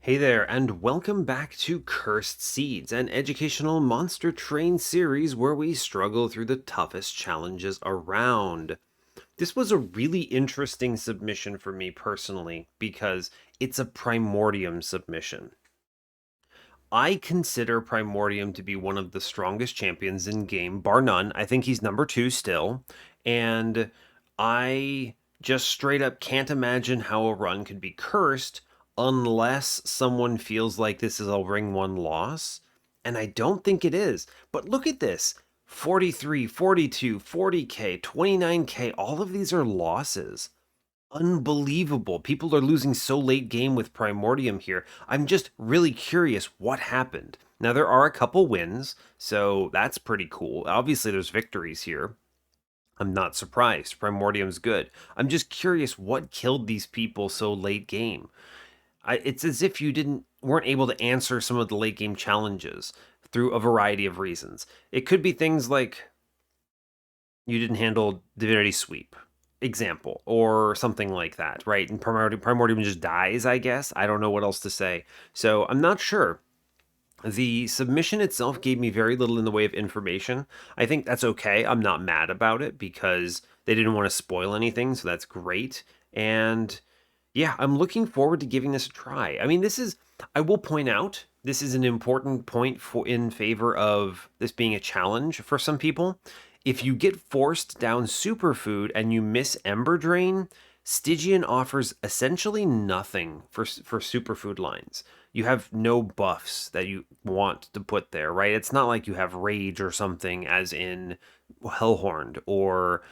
Hey there, and welcome back to Cursed Seeds, an educational monster train series where we struggle through the toughest challenges around. This was a really interesting submission for me personally because it's a Primordium submission. I consider Primordium to be one of the strongest champions in game, bar none. I think he's number 2 still, and I just straight up can't imagine how a run could be cursed unless someone feels like this is a ring 1 loss, and I don't think it is. But look at this. 43, 42, 40k, 29k, all of these are losses. Unbelievable. People are losing so late game with Primordium here. I'm just really curious what happened. Now, there are a couple wins, so that's pretty cool. Obviously, there's victories here. I'm not surprised. Primordium's good. I'm just curious what killed these people so late game. It's as if you weren't able to answer some of the late game challenges through a variety of reasons. It could be things like you didn't handle Divinity Sweep, example, or something like that, right? And Primordium just dies, I guess. I don't know what else to say. So I'm not sure. The submission itself gave me very little in the way of information. I think that's okay. I'm not mad about it because they didn't want to spoil anything, so that's great. And yeah, I'm looking forward to giving this a try. I mean, I will point out, this is an important point in favor of this being a challenge for some people. If you get forced down superfood and you miss Emberdrain, Stygian offers essentially nothing for superfood lines. You have no buffs that you want to put there, right? It's not like you have rage or something as in Hellhorned or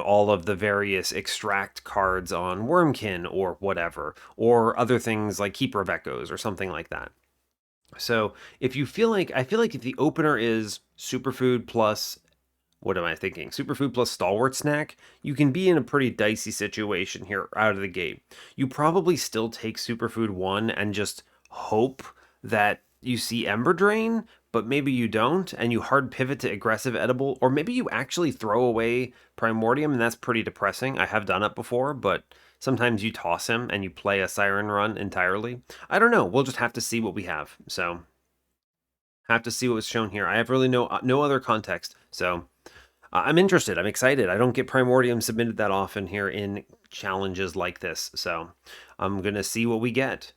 all of the various extract cards on Wormkin or whatever, or other things like Keeper of Echoes or something like that. So if you feel like, I feel like if the opener is Superfood plus, what am I thinking? Superfood plus Stalwart Snack, you can be in a pretty dicey situation here out of the gate. You probably still take Superfood 1 and just hope that you see Emberdrain, but maybe you don't, and you hard pivot to aggressive edible, or maybe you actually throw away Primordium, and that's pretty depressing. I have done it before, but sometimes you toss him and you play a Siren run entirely. I don't know. We'll just have to see what we have. So, have to see what was shown here. I have really no other context, so I'm interested. I'm excited. I don't get Primordium submitted that often here in challenges like this, so I'm going to see what we get.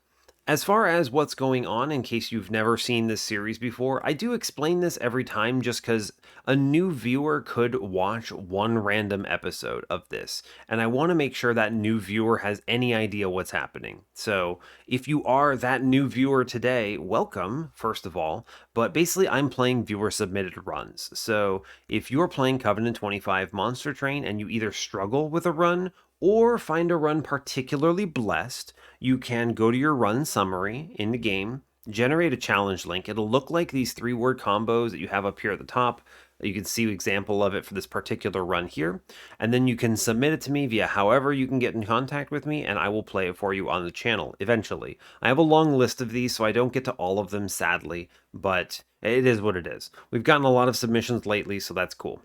As far as what's going on, in case you've never seen this series before, I do explain this every time just because a new viewer could watch one random episode of this, and I want to make sure that new viewer has any idea what's happening. So if you are that new viewer today, welcome, first of all, but basically I'm playing viewer-submitted runs. So if you're playing Covenant 25 Monster Train and you either struggle with a run or find a run particularly blessed, you can go to your run summary in the game, generate a challenge link. It'll look like these 3-word combos that you have up here at the top. You can see an example of it for this particular run here. And then you can submit it to me via however you can get in contact with me, and I will play it for you on the channel eventually. I have a long list of these, so I don't get to all of them, sadly, but it is what it is. We've gotten a lot of submissions lately, so that's cool.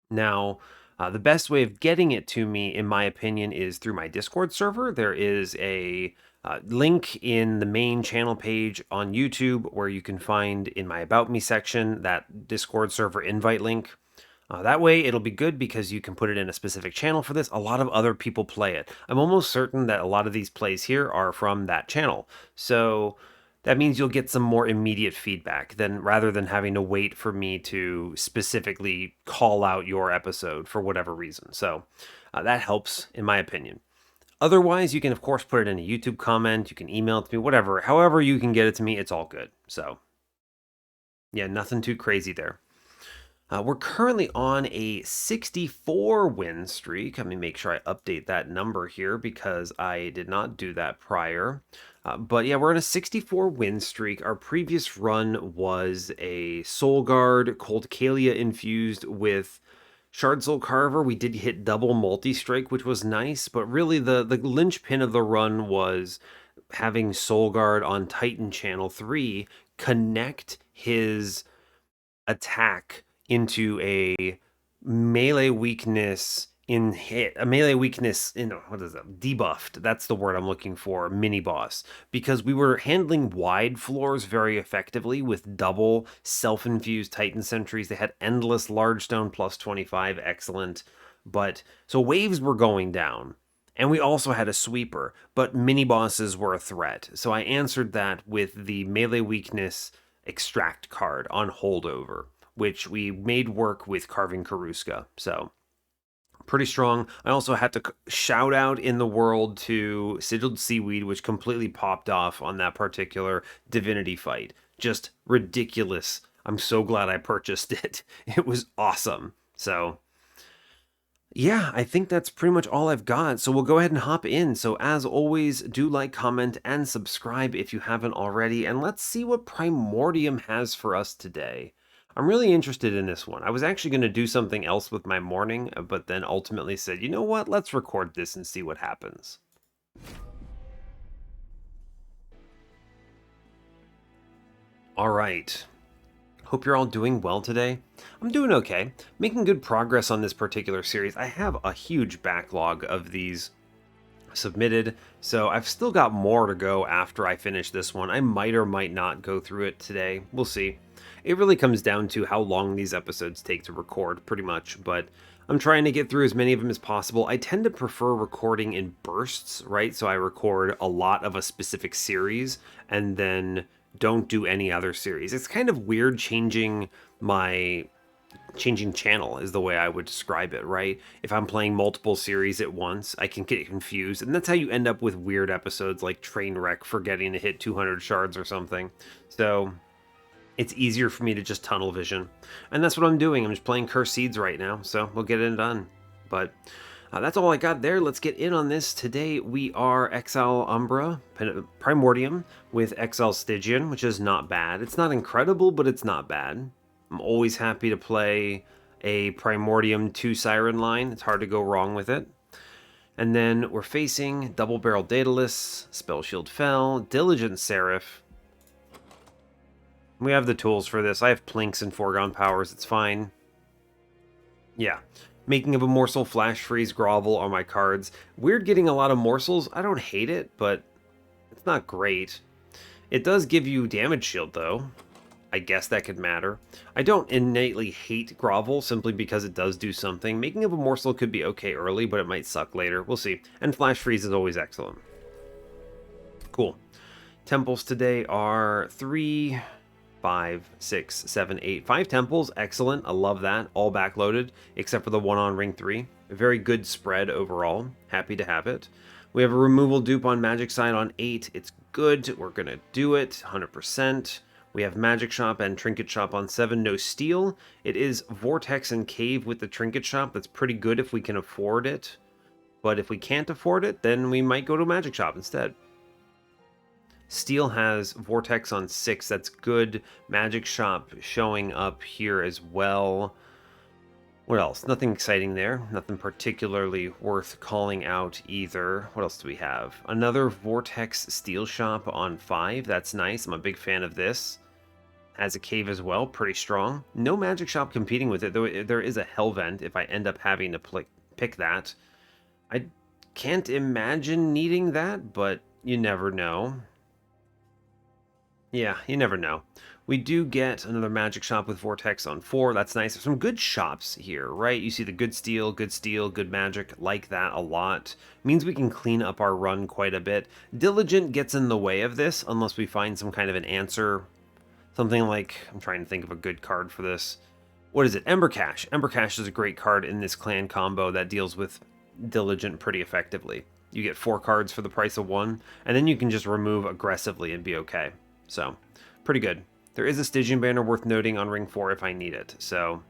Now, the best way of getting it to me, in my opinion, is through my Discord server. There is a link in the main channel page on YouTube where you can find in my About Me section that Discord server invite link. That way, it'll be good because you can put it in a specific channel for this. A lot of other people play it. I'm almost certain that a lot of these plays here are from that channel. So that means you'll get some more immediate feedback rather than having to wait for me to specifically call out your episode for whatever reason. So that helps, in my opinion. Otherwise, you can, of course, put it in a YouTube comment. You can email it to me, whatever. However you can get it to me, it's all good. So, yeah, nothing too crazy there. We're currently on a 64 win streak. Let me make sure I update that number here because I did not do that prior. But yeah, we're on a 64 win streak. Our previous run was a Soul Guard, Cold Kalia infused with Shard Soul Carver. We did hit double multi-strike, which was nice, but really the linchpin of the run was having Soul Guard on Titan Channel 3 connect his attack into a melee weakness in hit, a melee weakness in, what is it, debuffed, that's the word I'm looking for, mini boss, because we were handling wide floors very effectively with double self-infused Titan sentries. They had endless large stone plus 25, excellent. But so waves were going down, and we also had a sweeper, but mini bosses were a threat. So I answered that with the melee weakness extract card on Holdover, which we made work with carving Karuska. So pretty strong. I also had to shout out in the world to Sigiled Seaweed, which completely popped off on that particular Divinity fight. Just ridiculous. I'm so glad I purchased it. It was awesome. So yeah, I think that's pretty much all I've got. So we'll go ahead and hop in. So as always, do like, comment, and subscribe if you haven't already. And let's see what Primordium has for us today. I'm really interested in this one. I was actually going to do something else with my morning, but then ultimately said, you know what, let's record this and see what happens. All right. Hope you're all doing well today. I'm doing okay, making good progress on this particular series. I have a huge backlog of these submitted, so I've still got more to go after I finish this one. I might or might not go through it today. We'll see. It really comes down to how long these episodes take to record, pretty much, but I'm trying to get through as many of them as possible. I tend to prefer recording in bursts, right? So I record a lot of a specific series and then don't do any other series. It's kind of weird changing channel is the way I would describe it, right? If I'm playing multiple series at once, I can get confused, and that's how you end up with weird episodes like Trainwreck forgetting to hit 200 shards or something. So it's easier for me to just tunnel vision, and that's what I'm doing. I'm just playing Cursed Seeds right now, so we'll get it done. But that's all I got there. Let's get in on this. Today we are Exile Umbra, Primordium with Exile Stygian, which is not bad. It's not incredible, but it's not bad. I'm always happy to play a Primordium 2 Siren line. It's hard to go wrong with it. And then we're facing Double Barrel Daedalus, Spell Shield Fell, Diligent Seraph. We have the tools for this. I have Plinks and Foregone Powers. It's fine. Yeah. Making of a Morsel, Flash Freeze, Grovel are my cards. Weird getting a lot of morsels. I don't hate it, but it's not great. It does give you damage shield, though. I guess that could matter. I don't innately hate Grovel simply because it does do something. Making of a Morsel could be okay early, but it might suck later. We'll see. And Flash Freeze is always excellent. Cool. Temples today are 3, 5, 6, 7, 8. 5 temples, excellent. I love that. All backloaded, except for the one on Ring 3. A very good spread overall. Happy to have it. We have a removal dupe on Magic Side on 8. It's good. We're going to do it 100%. We have Magic Shop and Trinket Shop on 7. No steal. It is Vortex and Cave with the Trinket Shop. That's pretty good if we can afford it. But if we can't afford it, then we might go to Magic Shop instead. Steel has Vortex on 6. That's good. Magic Shop showing up here as well. What else? Nothing exciting there. Nothing particularly worth calling out either. What else do we have? Another Vortex Steel Shop on 5. That's nice. I'm a big fan of this. Has a cave as well. Pretty strong. No Magic Shop competing with it, though there is a Hellvent if I end up having to pick that. I can't imagine needing that, but you never know. Yeah, you never know. We do get another Magic Shop with Vortex on 4. That's nice. There's some good shops here, right? You see the good steel, good magic. Like that a lot. Means we can clean up our run quite a bit. Diligent gets in the way of this unless we find some kind of an answer. Something like, I'm trying to think of a good card for this. What is it? Ember Cache. Ember Cache is a great card in this clan combo that deals with Diligent pretty effectively. You get 4 cards for the price of 1, and then you can just remove aggressively and be okay. So, pretty good. There is a Stygian banner worth noting on Ring 4 if I need it. So,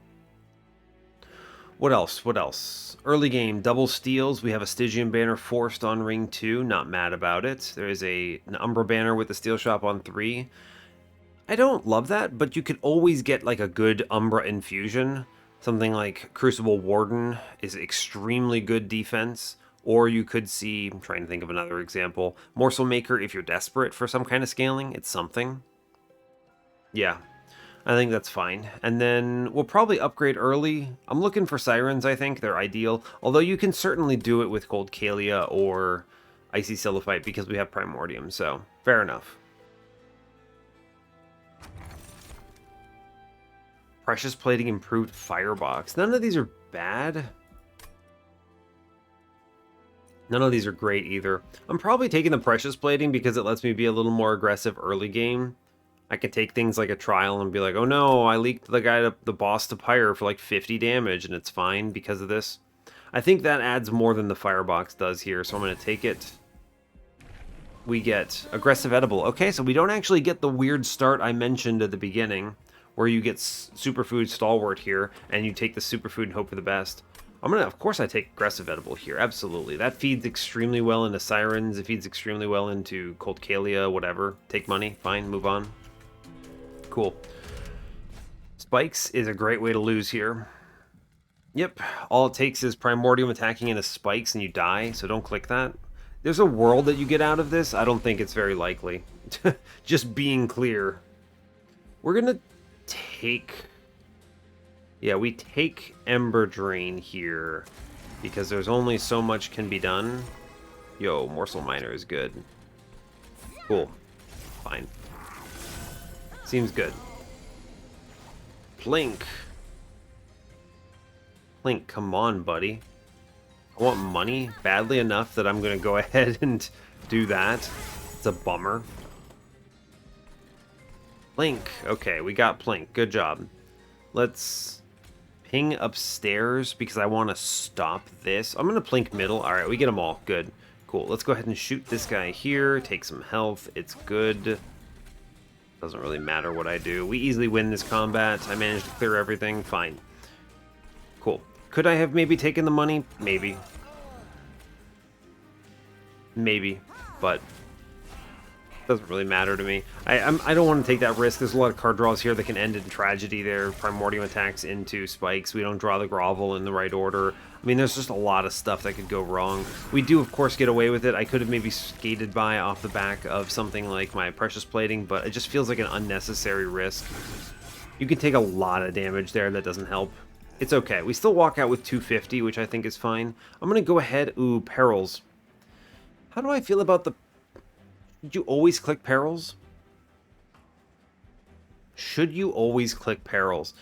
what else? What else? Early game, double steals. We have a Stygian banner forced on Ring 2. Not mad about it. There is an Umbra banner with the Steel Shop on 3. I don't love that, but you could always get like a good Umbra infusion. Something like Crucible Warden is extremely good defense. Or you could see, I'm trying to think of another example, Morsel Maker if you're desperate for some kind of scaling. It's something. Yeah. I think that's fine. And then we'll probably upgrade early. I'm looking for Sirens, I think. They're ideal. Although you can certainly do it with Cold Kalia or Icy Silliphite because we have Primordium, so fair enough. Precious Plating, improved Firebox. None of these are bad. None of these are great either. I'm probably taking the Precious Plating because it lets me be a little more aggressive early game. I can take things like a trial and be like, oh no, I leaked the boss to Pyre for like 50 damage and it's fine because of this. I think that adds more than the Firebox does here, so I'm going to take it. We get Aggressive Edible. Okay, so we don't actually get the weird start I mentioned at the beginning, where you get Superfood Stalwart here, and you take the Superfood and hope for the best. Of course I take Aggressive Edible here, absolutely. That feeds extremely well into Sirens, it feeds extremely well into Cold Kalia, whatever. Take money, fine, move on. Cool. Spikes is a great way to lose here. Yep, all it takes is Primordium attacking into Spikes and you die, so don't click that. There's a world that you get out of this. I don't think it's very likely. Just being clear. We're gonna take... Yeah, we take Emberdrain here, because there's only so much can be done. Yo, Morsel Miner is good. Cool. Fine. Seems good. Plink. Plink, come on, buddy. I want money badly enough that I'm going to go ahead and do that. It's a bummer. Plink. Okay, we got Plink. Good job. Let's ping upstairs because I want to stop this. I'm going to Plink middle. All right, we get them all. Good. Cool. Let's go ahead and shoot this guy here. Take some health. It's good. Doesn't really matter what I do. We easily win this combat. I managed to clear everything. Fine. Cool. Could I have maybe taken the money? Maybe. Maybe. But doesn't really matter to me. I don't want to take that risk. There's a lot of card draws here that can end in tragedy there. Primordium attacks into Spikes. We don't draw the Grovel in the right order. I mean, there's just a lot of stuff that could go wrong. We do, of course, get away with it. I could have maybe skated by off the back of something like my Precious Plating, but it just feels like an unnecessary risk. You can take a lot of damage there. That doesn't help. It's okay. We still walk out with 250, which I think is fine. I'm going to go ahead. Ooh, Perils. How do I feel about the... Should you always click Perils? Should you always click Perils?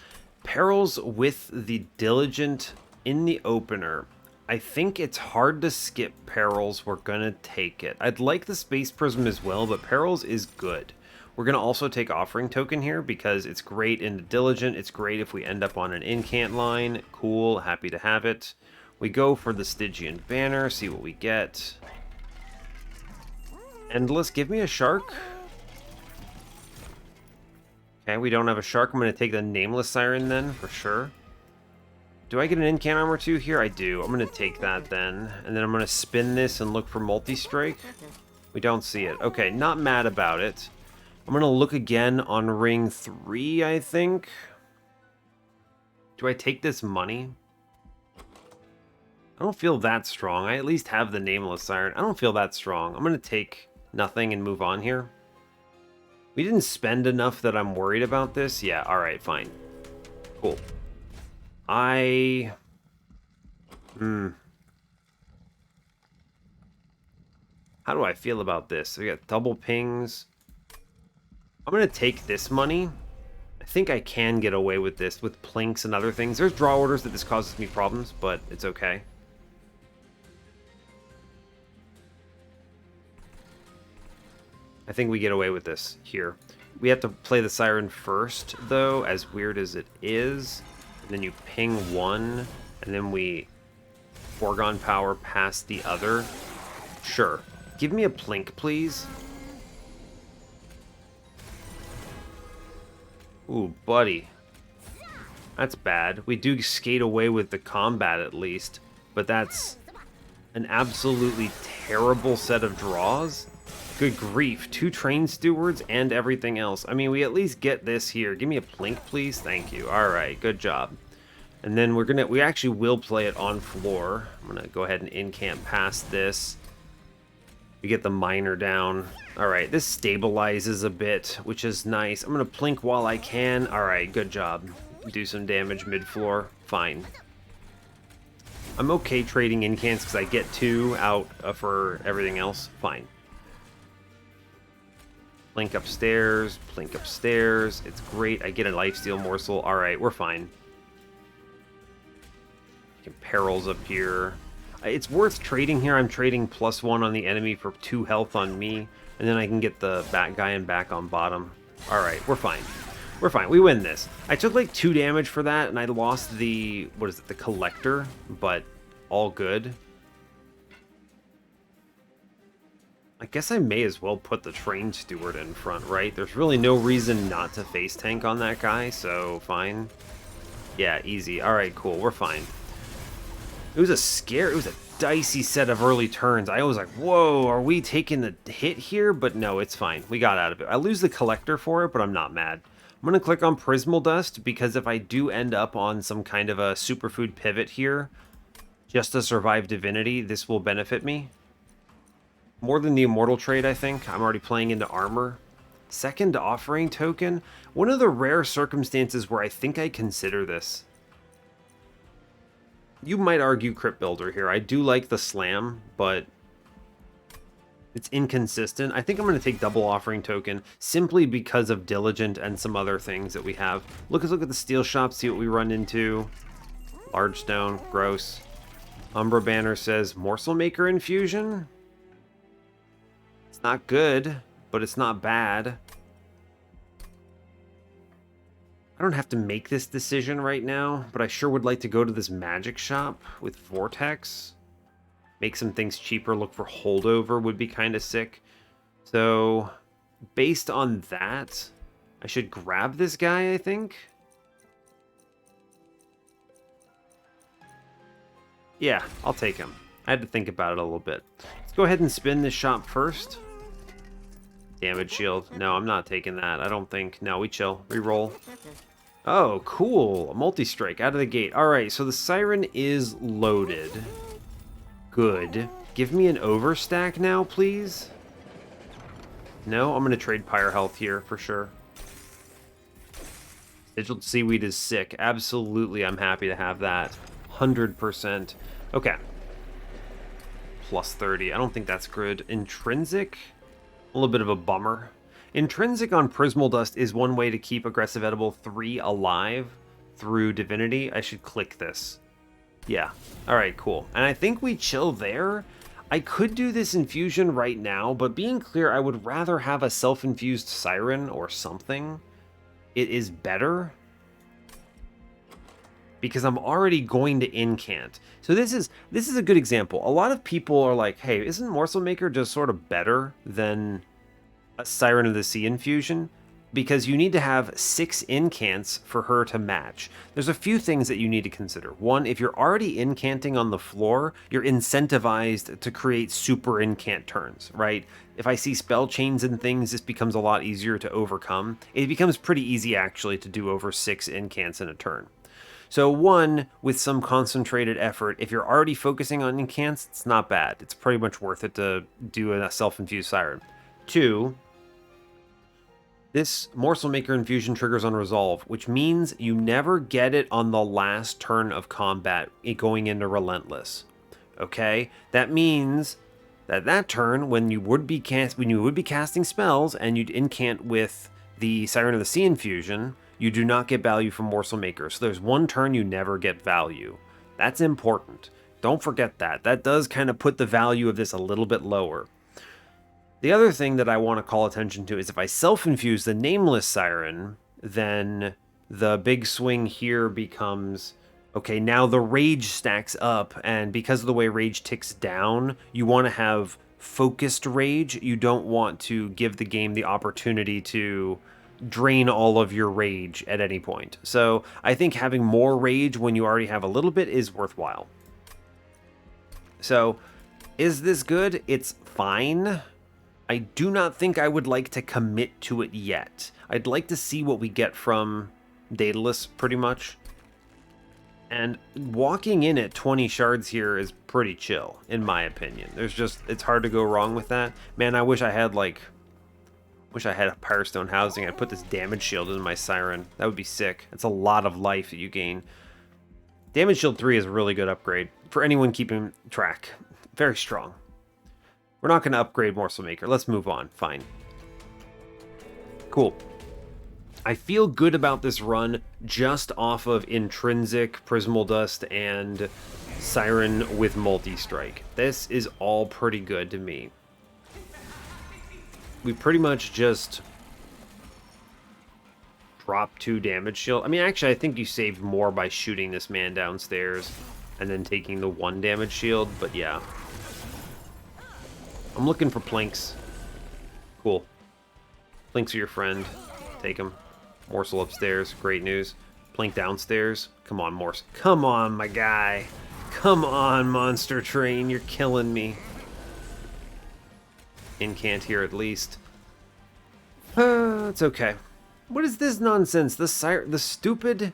Perils with the Diligent in the opener. I think it's hard to skip Perils. We're going to take it. I'd like the Space Prism as well, but Perils is good. We're going to also take Offering Token here because it's great in the Diligent. It's great if we end up on an incant line. Cool. Happy to have it. We go for the Stygian Banner. See what we get. Endless. Give me a Shark. Okay, we don't have a Shark. I'm going to take the Nameless Siren then, for sure. Do I get an Incant Armor too here? I do. I'm going to take that then. And then I'm going to spin this and look for Multi-Strike. We don't see it. Okay, not mad about it. I'm going to look again on ring 3, I think. Do I take this money? I don't feel that strong. I at least have the Nameless Siren. I don't feel that strong. I'm going to take nothing and move on here. We didn't spend enough that I'm worried about this. Yeah, alright, fine. Cool. How do I feel about this? We got double pings. I'm going to take this money. I think I can get away with this with plinks and other things. There's draw orders that this causes me problems, but it's okay. I think we get away with this here. We have to play the Siren first, though, as weird as it is. And then you ping one, and then we Foregone Power past the other. Sure. Give me a plink, please. Ooh, buddy. That's bad. We do skate away with the combat at least, but that's an absolutely terrible set of draws. Good grief. 2 Train Stewards and everything else. I mean, we at least get this here. Give me a plink, please. Thank you. All right, good job. And then we actually will play it on floor. I'm gonna go ahead and incant past this. We get the miner down. Alright, this stabilizes a bit, which is nice. I'm going to plink while I can. Alright, good job. Do some damage mid-floor. Fine. I'm okay trading incants because I get 2 out for everything else. Fine. Plink upstairs. Plink upstairs. It's great. I get a lifesteal morsel. Alright, we're fine. Perils up here. It's worth trading here. I'm trading +1 on the enemy for 2 health on me, and then I can get the bat guy and back on bottom. Alright, we're fine. We're fine. We win this. I took like 2 damage for that, and I lost the, what is it, the collector, but all good. I guess I may as well put the train steward in front, right? There's really no reason not to face tank on that guy, so fine. Yeah, easy. Alright, cool. We're fine. It was a dicey set of early turns. I was like, whoa, are we taking the hit here? But no, it's fine. We got out of it. I lose the collector for it, but I'm not mad. I'm going to click on Prismal Dust, because if I do end up on some kind of a superfood pivot here, just to survive Divinity, this will benefit me. More than the Immortal trade, I think. I'm already playing into armor. Second offering token. One of the rare circumstances where I think I consider this. You might argue Crypt Builder here. I do like the Slam, but it's inconsistent. I think I'm going to take double offering token simply because of Diligent and some other things that we have. Let's look at the steel shop, see what we run into. Large stone, gross. Umbra banner says Morsel Maker Infusion. It's not good, but it's not bad. I don't have to make this decision right now, but I sure would like to go to this magic shop with Vortex. Make some things cheaper, look for Holdover would be kind of sick. So, based on that, I should grab this guy, I think. Yeah, I'll take him. I had to think about it a little bit. Let's go ahead and spin this shop first. Damage shield. No, I'm not taking that. I don't think. No, we chill. Reroll. Oh, cool. A multi-strike out of the gate. Alright, so the Siren is loaded. Good. Give me an overstack now, please. No, I'm going to trade Pyre Health here for sure. Sigiled Seaweed is sick. Absolutely, I'm happy to have that. 100%. Okay. Plus 30. I don't think that's good. Intrinsic? A little bit of a bummer. Intrinsic on Prismal Dust is one way to keep Aggressive Edible 3 alive through Divinity. I should click this. Yeah. Alright, cool. And I think we chill there. I could do this infusion right now, but being clear, I would rather have a self-infused Siren or something. It is better. Because I'm already going to incant. So this is a good example. A lot of people are like, hey, isn't Morsel Maker just sort of better than a Siren of the Sea infusion? Because you need to have 6 incants for her to match. There's a few things that you need to consider. One, if you're already incanting on the floor, you're incentivized to create super incant turns, right? If I see spell chains and things, this becomes a lot easier to overcome. It becomes pretty easy actually to do over 6 incants in a turn. So one, with some concentrated effort, if you're already focusing on incants, it's not bad. It's pretty much worth it to do a self-infused Siren. 2, this Morsel Maker infusion triggers on resolve, which means you never get it on the last turn of combat going into Relentless. Okay? That means that turn, when you would be casting spells and you'd incant with the Siren of the Sea infusion, you do not get value from Morsel Maker. So there's one turn you never get value. That's important. Don't forget that. That does kind of put the value of this a little bit lower. The other thing that I want to call attention to is if I self-infuse the Nameless Siren, then the big swing here becomes, okay, now the Rage stacks up, and because of the way Rage ticks down, you want to have focused Rage. You don't want to give the game the opportunity to drain all of your Rage at any point. So I think having more Rage when you already have a little bit is worthwhile. So, is this good? It's fine. I do not think I would like to commit to it yet. I'd like to see what we get from Daedalus, pretty much. And walking in at 20 shards here is pretty chill, in my opinion. It's hard to go wrong with that. Man, I wish I had, like, a Firestone housing. I'd put this damage shield in my Siren. That would be sick. It's a lot of life that you gain. Damage shield 3 is a really good upgrade for anyone keeping track. Very strong. We're not going to upgrade Morsel Maker. Let's move on. Fine. Cool. I feel good about this run just off of intrinsic Prismal Dust and Siren with multi-strike. This is all pretty good to me. We pretty much just drop 2 damage shield. I mean, actually, I think you saved more by shooting this man downstairs and then taking the 1 damage shield, but yeah. I'm looking for Plinks. Cool. Plinks are your friend. Take them. Morsel upstairs. Great news. Plink downstairs. Come on, Morsel. Come on, my guy. Come on, Monster Train. You're killing me. Incant here at least. It's okay. What is this nonsense? The stupid...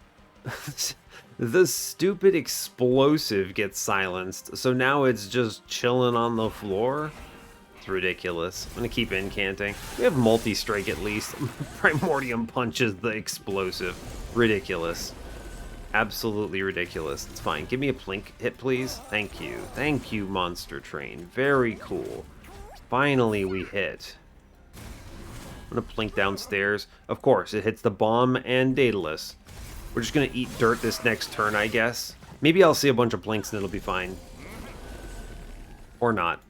the stupid explosive gets silenced. So now it's just chilling on the floor? It's ridiculous. I'm going to keep incanting. We have multi-strike at least. Primordium punches the explosive. Ridiculous. Absolutely ridiculous. It's fine. Give me a Plink hit, please. Thank you. Thank you, Monster Train. Very cool. Finally, we hit. I'm going to Plink downstairs. Of course, it hits the bomb and Daedalus. We're just going to eat dirt this next turn, I guess. Maybe I'll see a bunch of Plinks and it'll be fine. Or not.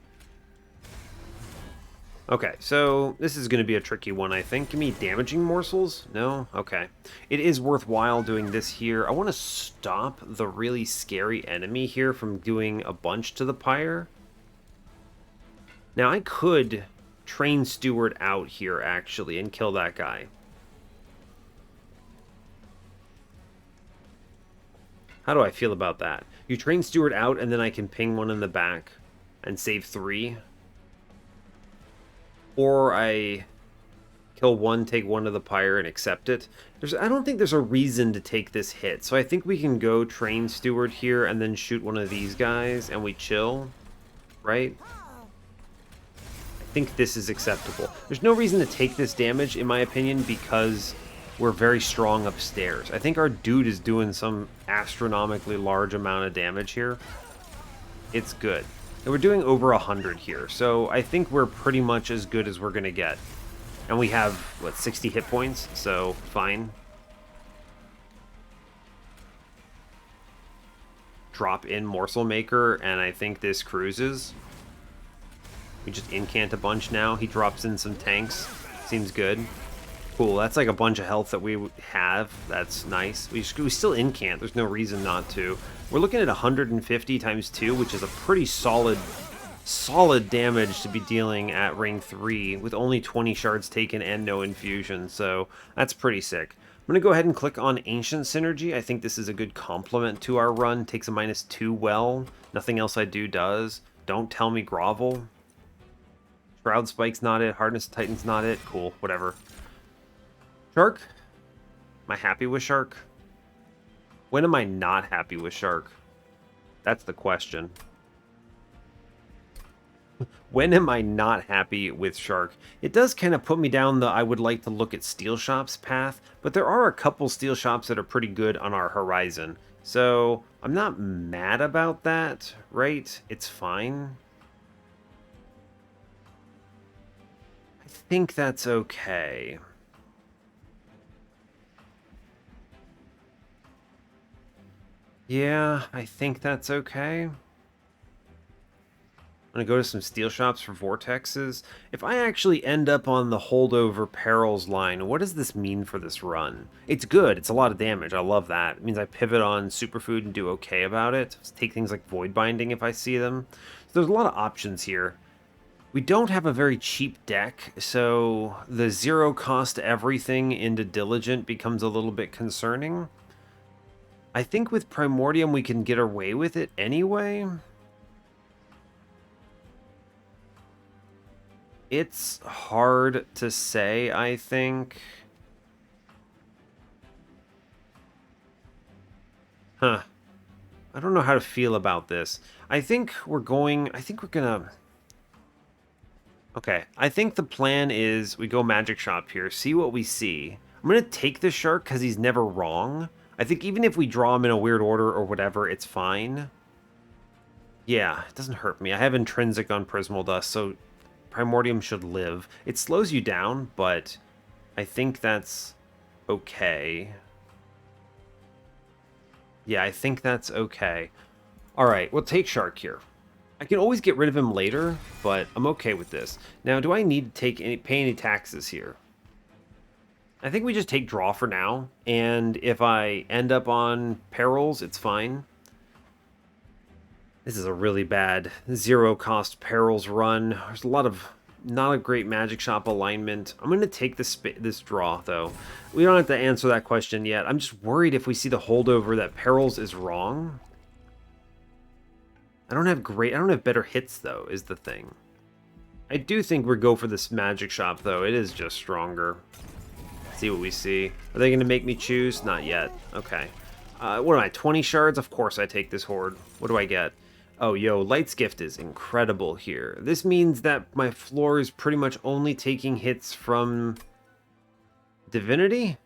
Okay, so this is going to be a tricky one, I think. Give me damaging morsels? No? Okay. It is worthwhile doing this here. I want to stop the really scary enemy here from doing a bunch to the pyre. Now, I could train Steward out here, actually, and kill that guy. How do I feel about that? You train Steward out, and then I can ping one in the back and save 3. Or I kill 1, take 1 to the pyre, and accept it. I don't think there's a reason to take this hit, so I think we can go train Steward here and then shoot one of these guys, and we chill, right? I think this is acceptable. There's no reason to take this damage, in my opinion, because we're very strong upstairs. I think our dude is doing some astronomically large amount of damage here. It's good. And we're doing over 100 here, so I think we're pretty much as good as we're going to get. And we have, what, 60 hit points, so fine. Drop in Morsel Maker, and I think this cruises. We just incant a bunch now. He drops in some tanks. Seems good. Cool, that's like a bunch of health that we have. That's nice. We still incant. There's no reason not to. We're looking at 150 times 2, which is a pretty solid damage to be dealing at ring 3 with only 20 shards taken and no infusion. So that's pretty sick. I'm going to go ahead and click on Ancient Synergy. I think this is a good complement to our run. Takes a -2 well. Nothing else I do does. Don't tell me Grovel. Shroud Spike's not it. Hardness Titan's not it. Cool, whatever. Shark? Am I happy with Shark? When am I not happy with Shark? That's the question. When am I not happy with Shark? It does kind of put me down the I would like to look at Steel Shops path, but there are a couple Steel Shops that are pretty good on our horizon. So I'm not mad about that, right? It's fine. I think that's okay. Yeah, I think that's okay. I'm going to go to some Steel Shops for Vortexes. If I actually end up on the Holdover Perils line, what does this mean for this run? It's good. It's a lot of damage. I love that. It means I pivot on Superfood and do okay about it. Take things like Void Binding if I see them. So there's a lot of options here. We don't have a very cheap deck, so the 0 cost everything into Diligent becomes a little bit concerning. I think with Primordium we can get away with it anyway. It's hard to say, I think. Huh. I don't know how to feel about this. I think we're gonna... Okay, I think the plan is we go Magic Shop here, see what we see. I'm gonna take this shark because he's never wrong. I think even if we draw him in a weird order or whatever, it's fine. Yeah, it doesn't hurt me. I have Intrinsic on Prismal Dust, so Primordium should live. It slows you down, but I think that's okay. Yeah, I think that's okay. Alright, we'll take Shark here. I can always get rid of him later, but I'm okay with this. Now, do I need to pay any taxes here? I think we just take draw for now, and if I end up on perils, it's fine. This is a really bad zero-cost perils run. There's a lot of not a great Magic Shop alignment. I'm going to take this draw, though. We don't have to answer that question yet. I'm just worried if we see the holdover that perils is wrong. I don't have better hits, though, is the thing. I do think we go for this Magic Shop, though. It is just stronger. Let's see what we see. Are they going to make me choose? Not yet. Okay. What am I, 20 shards? Of course I take this horde. What do I get? Oh, yo, Light's Gift is incredible here. This means that my floor is pretty much only taking hits from Divinity?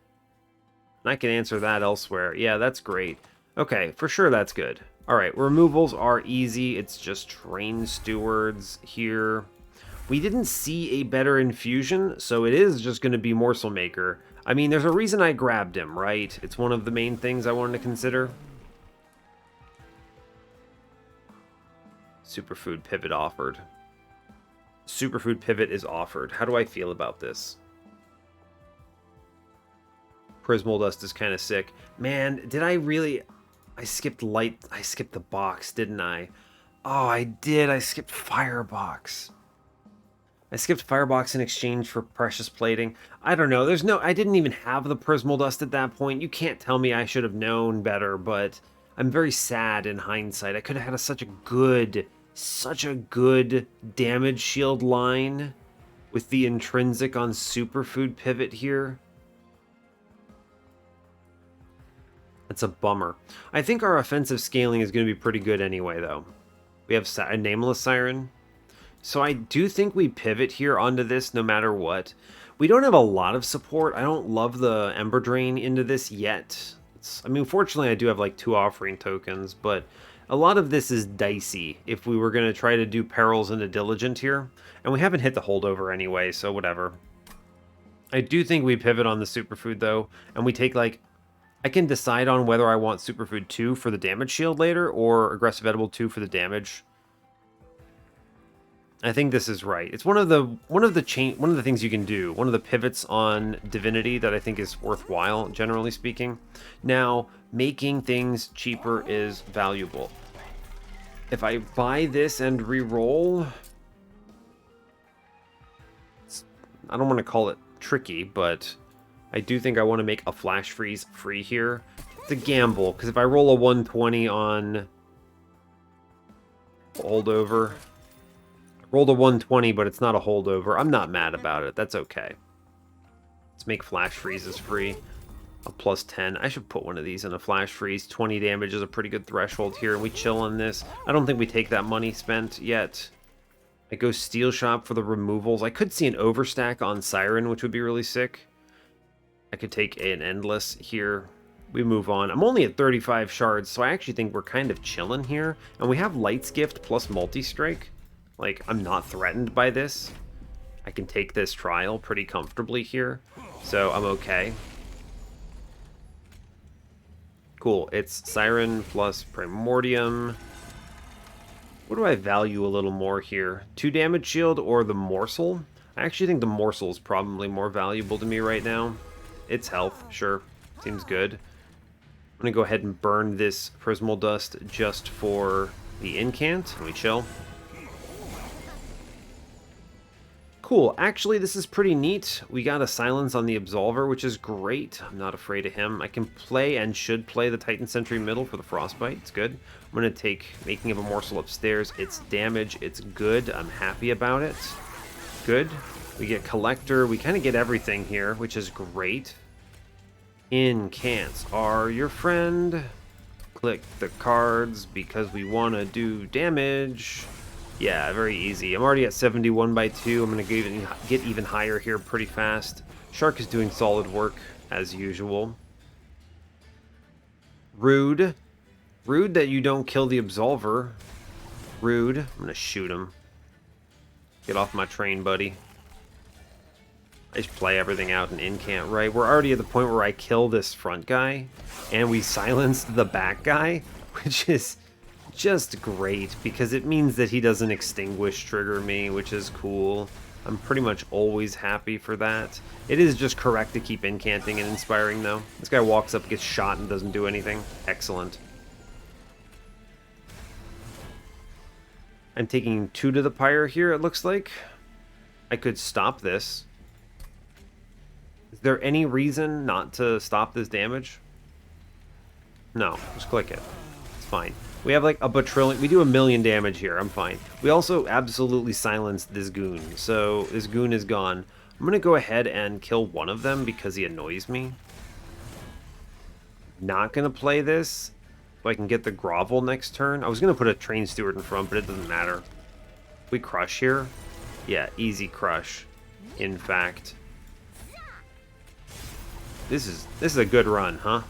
And I can answer that elsewhere. Yeah, that's great. Okay, for sure that's good. Alright, removals are easy. It's just Train Stewards here. We didn't see a better infusion, so it is just going to be Morsel Maker. I mean, there's a reason I grabbed him, right? It's one of the main things I wanted to consider. Superfood Pivot offered. Superfood Pivot is offered. How do I feel about this? Prismal Dust is kind of sick. Man, did I really... I skipped the box, didn't I? Oh, I did. I skipped Firebox. I skipped Firebox in exchange for Precious Plating. I don't know. I didn't even have the Prismal Dust at that point. You can't tell me I should have known better, but I'm very sad in hindsight. I could have had such a good damage shield line with the intrinsic on Superfood Pivot here. That's a bummer. I think our offensive scaling is going to be pretty good anyway, though. We have a Nameless Siren. So I do think we pivot here onto this no matter what. We don't have a lot of support. I don't love the Emberdrain into this yet. I mean, fortunately, I do have like 2 offering tokens, but a lot of this is dicey if we were going to try to do Perils into Diligent here. And we haven't hit the holdover anyway, so whatever. I do think we pivot on the Superfood, though, and we take like... I can decide on whether I want Superfood 2 for the damage shield later or Aggressive Edible 2 for the damage. I think this is right. It's one of the things you can do. One of the pivots on Divinity that I think is worthwhile, generally speaking. Now, making things cheaper is valuable. If I buy this and re-roll, I don't want to call it tricky, but I do think I want to make a Flash Freeze free here. It's a gamble, because if I roll a 120 on Holdover, I rolled a 120, but it's not a holdover. I'm not mad about it. That's okay. Let's make Flash Freezes free. A plus 10. I should put one of these in a Flash Freeze. 20 damage is a pretty good threshold here, and we chill on this. I don't think we take that money spent yet. I go Steel Shop for the removals. I could see an Overstack on Siren, which would be really sick. I could take an Endless here. We move on. I'm only at 35 shards, so I actually think we're kind of chilling here. And we have Light's Gift plus Multi-Strike. Like, I'm not threatened by this. I can take this trial pretty comfortably here, so I'm okay. Cool. It's Siren plus Primordium. What do I value a little more here? 2 damage shield or the Morsel? I actually think the Morsel is probably more valuable to me right now. It's health, sure. Seems good. I'm going to go ahead and burn this Prismal Dust just for the incant, and we chill. Cool. Actually, this is pretty neat. We got a silence on the Absolver, which is great. I'm not afraid of him. I can play and should play the Titan Sentry middle for the Frostbite. It's good. I'm going to take Making of a Morsel upstairs. It's damage. It's good. I'm happy about it. Good. We get Collector. We kind of get everything here, which is great. Incants are your friend. Click the cards because we want to do damage. Yeah, very easy. I'm already at 71 by 2. I'm going to get even higher here pretty fast. Shark is doing solid work, as usual. Rude. Rude that you don't kill the Absolver. Rude. I'm going to shoot him. Get off my train, buddy. I just play everything out in incant, right? We're already at the point where I kill this front guy, and we silence the back guy, which is just great, because it means that he doesn't extinguish trigger me, which is cool. I'm pretty much always happy for that. It is just correct to keep incanting and inspiring, though. This guy walks up, gets shot, and doesn't do anything. Excellent. I'm taking 2 to the pyre here, it looks like. I could stop this. Is there any reason not to stop this damage? No, just click it. It's fine. We have like a batrillion. We do 1,000,000 damage here. I'm fine. We also absolutely silenced this goon. So this goon is gone. I'm going to go ahead and kill one of them because he annoys me. Not going to play this so I can get the grovel next turn. I was going to put a train steward in front, but it doesn't matter. We crush here. Yeah, easy crush. In fact. This is a good run, huh?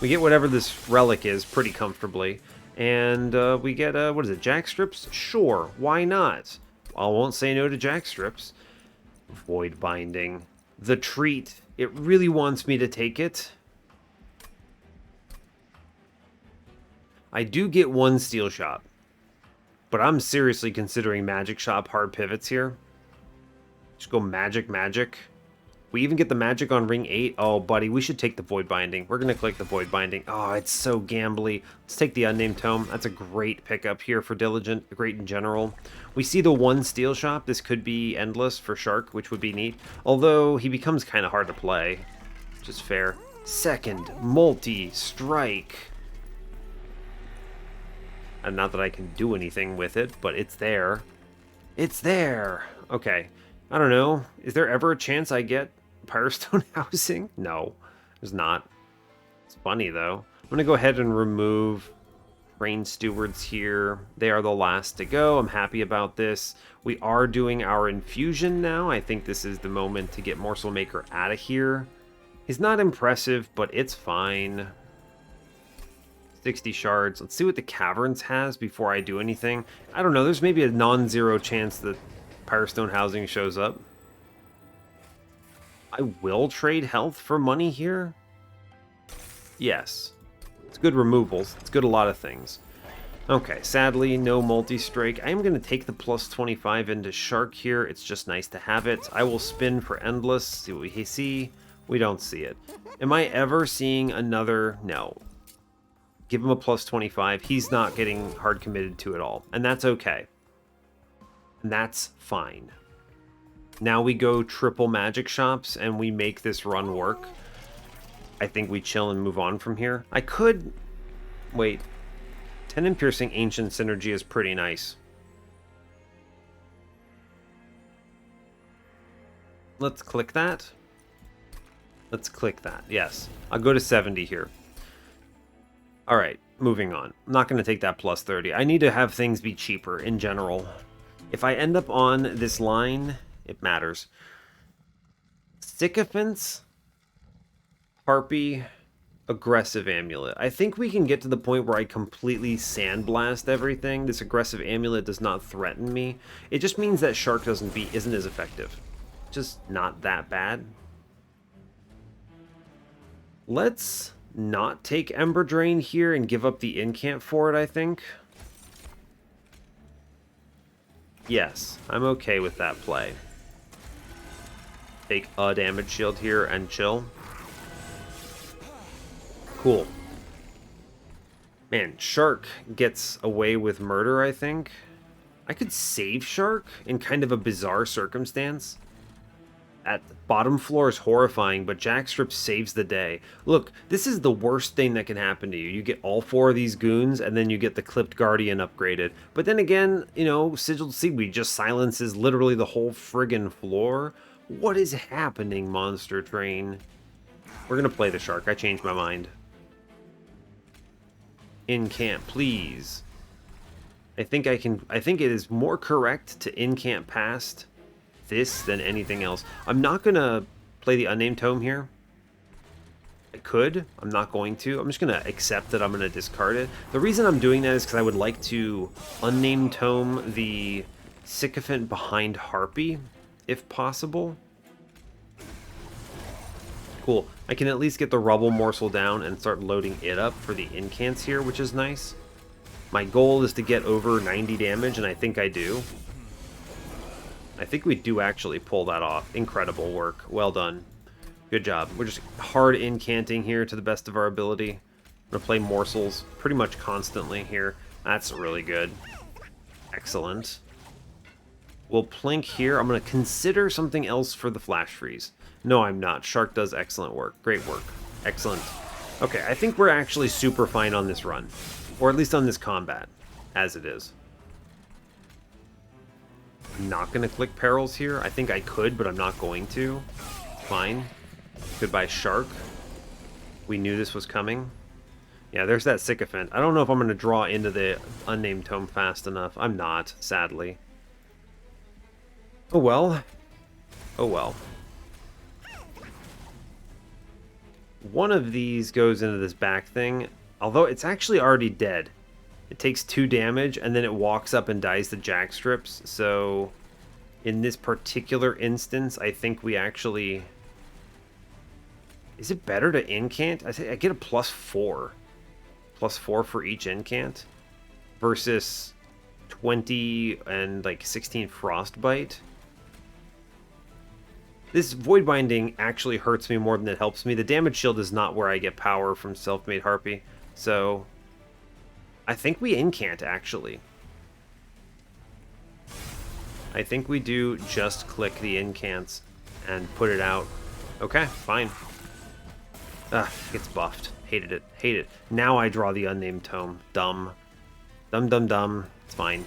We get whatever this relic is pretty comfortably. And we get, what is it, jack strips? Sure, why not? I won't say no to jack strips. Void binding. The treat. It really wants me to take it. I do get 1 steel shop. But I'm seriously considering magic shop hard pivots here. Just go magic. We even get the magic on ring 8. Oh, buddy, we should take the void binding. We're going to click the void binding. Oh, it's so gambly. Let's take the unnamed tome. That's a great pickup here for Diligent. Great in general. We see the 1 steel shop. This could be endless for Shark, which would be neat. Although he becomes kind of hard to play, which is fair. Second, multi-strike. And not that I can do anything with it, but it's there. It's there. Okay. I don't know. Is there ever a chance I get Pyrostone housing? No, there's not. It's funny, though. I'm going to go ahead and remove Rain Stewards here. They are the last to go. I'm happy about this. We are doing our infusion now. I think this is the moment to get Morsel Maker out of here. He's not impressive, but it's fine. 60 shards. Let's see what the Caverns has before I do anything. I don't know. There's maybe a non-zero chance that Pyrostone housing shows up. I will trade health for money here. Yes. It's good removals. It's good a lot of things. Okay, sadly, no multi-strike. I am going to take the plus 25 into Shark here. It's just nice to have it. I will spin for Endless. See what we see. We don't see it. Am I ever seeing another? No. Give him a plus 25. He's not getting hard committed to it all. And that's okay. And that's fine. Now we go triple magic shops and we make this run work. I think we chill and move on from here. I could... Wait. 10 and Piercing Ancient Synergy is pretty nice. Let's click that. Let's click that. Yes. I'll go to 70 here. Alright, moving on. I'm not going to take that plus 30. I need to have things be cheaper in general. If I end up on this line, it matters. Sycophants, Harpy, Aggressive Amulet. I think we can get to the point where I completely sandblast everything. This Aggressive Amulet does not threaten me. It just means that Shark isn't as effective. Just not that bad. Let's not take Emberdrain here and give up the incant for it, I think. Yes, I'm okay with that play. Take a damage shield here and chill. Cool. Man, Shark gets away with murder, I think. I could save Shark in kind of a bizarre circumstance. At the bottom floor is horrifying, but Jackstrip saves the day. Look, this is the worst thing that can happen to you. You get all 4 of these goons, and then you get the Clipped Guardian upgraded. But then again, you know, Sigiled Seaweed just silences literally the whole friggin' floor. What is happening, Monster Train? We're gonna play the Shark. I changed my mind. Incant, please. I think I think it is more correct to incant past this than anything else. I'm not gonna play the Unnamed Tome here. I could. I'm not going to. I'm just going to accept that I'm going to discard it. The reason I'm doing that is because I would like to Unnamed Tome the Sycophant behind Harpy, if possible. Cool. I can at least get the Rubble Morsel down and start loading it up for the incants here, which is nice. My goal is to get over 90 damage, and I think I do. I think we do actually pull that off. Incredible work. Well done. Good job. We're just hard incanting here to the best of our ability. I'm going to play morsels pretty much constantly here. That's really good. Excellent. We'll plink here. I'm going to consider something else for the flash freeze. No, I'm not. Shark does excellent work. Great work. Excellent. Okay, I think we're actually super fine on this run. Or at least on this combat, as it is. I'm not going to click perils here. I think I could, but I'm not going to. Fine. Goodbye, Shark. We knew this was coming. Yeah, there's that Sycophant. I don't know if I'm going to draw into the Unnamed Tome fast enough. I'm not, sadly. Oh well. Oh well. One of these goes into this back thing, although it's actually already dead. It takes 2 damage, and then it walks up and dies the jack strips, so in this particular instance, I think we actually... Is it better to incant? I get a +4. +4 for each incant versus 20 and like 16 frostbite. This Void Binding actually hurts me more than it helps me. The damage shield is not where I get power from Self-Made Harpy, so I think we incant actually. I think we do just click the incants and put it out. Okay, fine. Gets buffed. Hated it. Hate it. Now I draw the Unnamed Tome. Dumb. Dumb, dumb, dumb. It's fine.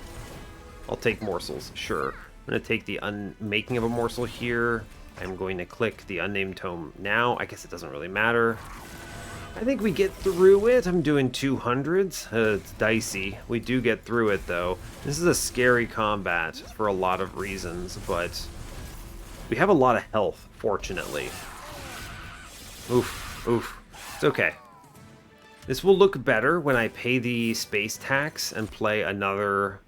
I'll take morsels. Sure. I'm going to take the making of a morsel here. I'm going to click the Unnamed Tome now. I guess it doesn't really matter. I think we get through it. I'm doing 200s. It's dicey. We do get through it, though. This is a scary combat for a lot of reasons, but we have a lot of health, fortunately. Oof. Oof. It's okay. This will look better when I pay the space tax and play another...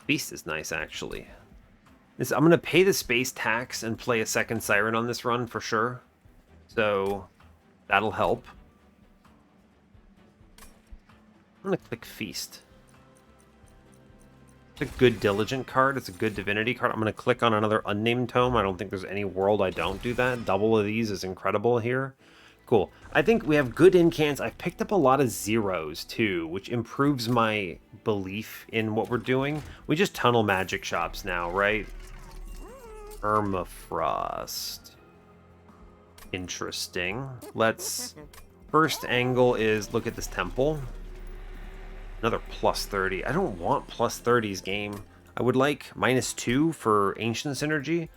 Beast is nice, actually. I'm going to pay the space tax and play a second Siren on this run for sure. So that'll help. I'm going to click Feast. It's a good Diligent card. It's a good Divinity card. I'm going to click on another Unnamed Tome. I don't think there's any world I don't do that. Double of these is incredible here. Cool. I think we have good incants. I've picked up a lot of zeros, too, which improves my belief in what we're doing. We just tunnel magic shops now, right? Permafrost. Interesting. Let's... First angle is look at this temple. Another +30. I don't want +30s, game. I would like -2 for Ancient Synergy.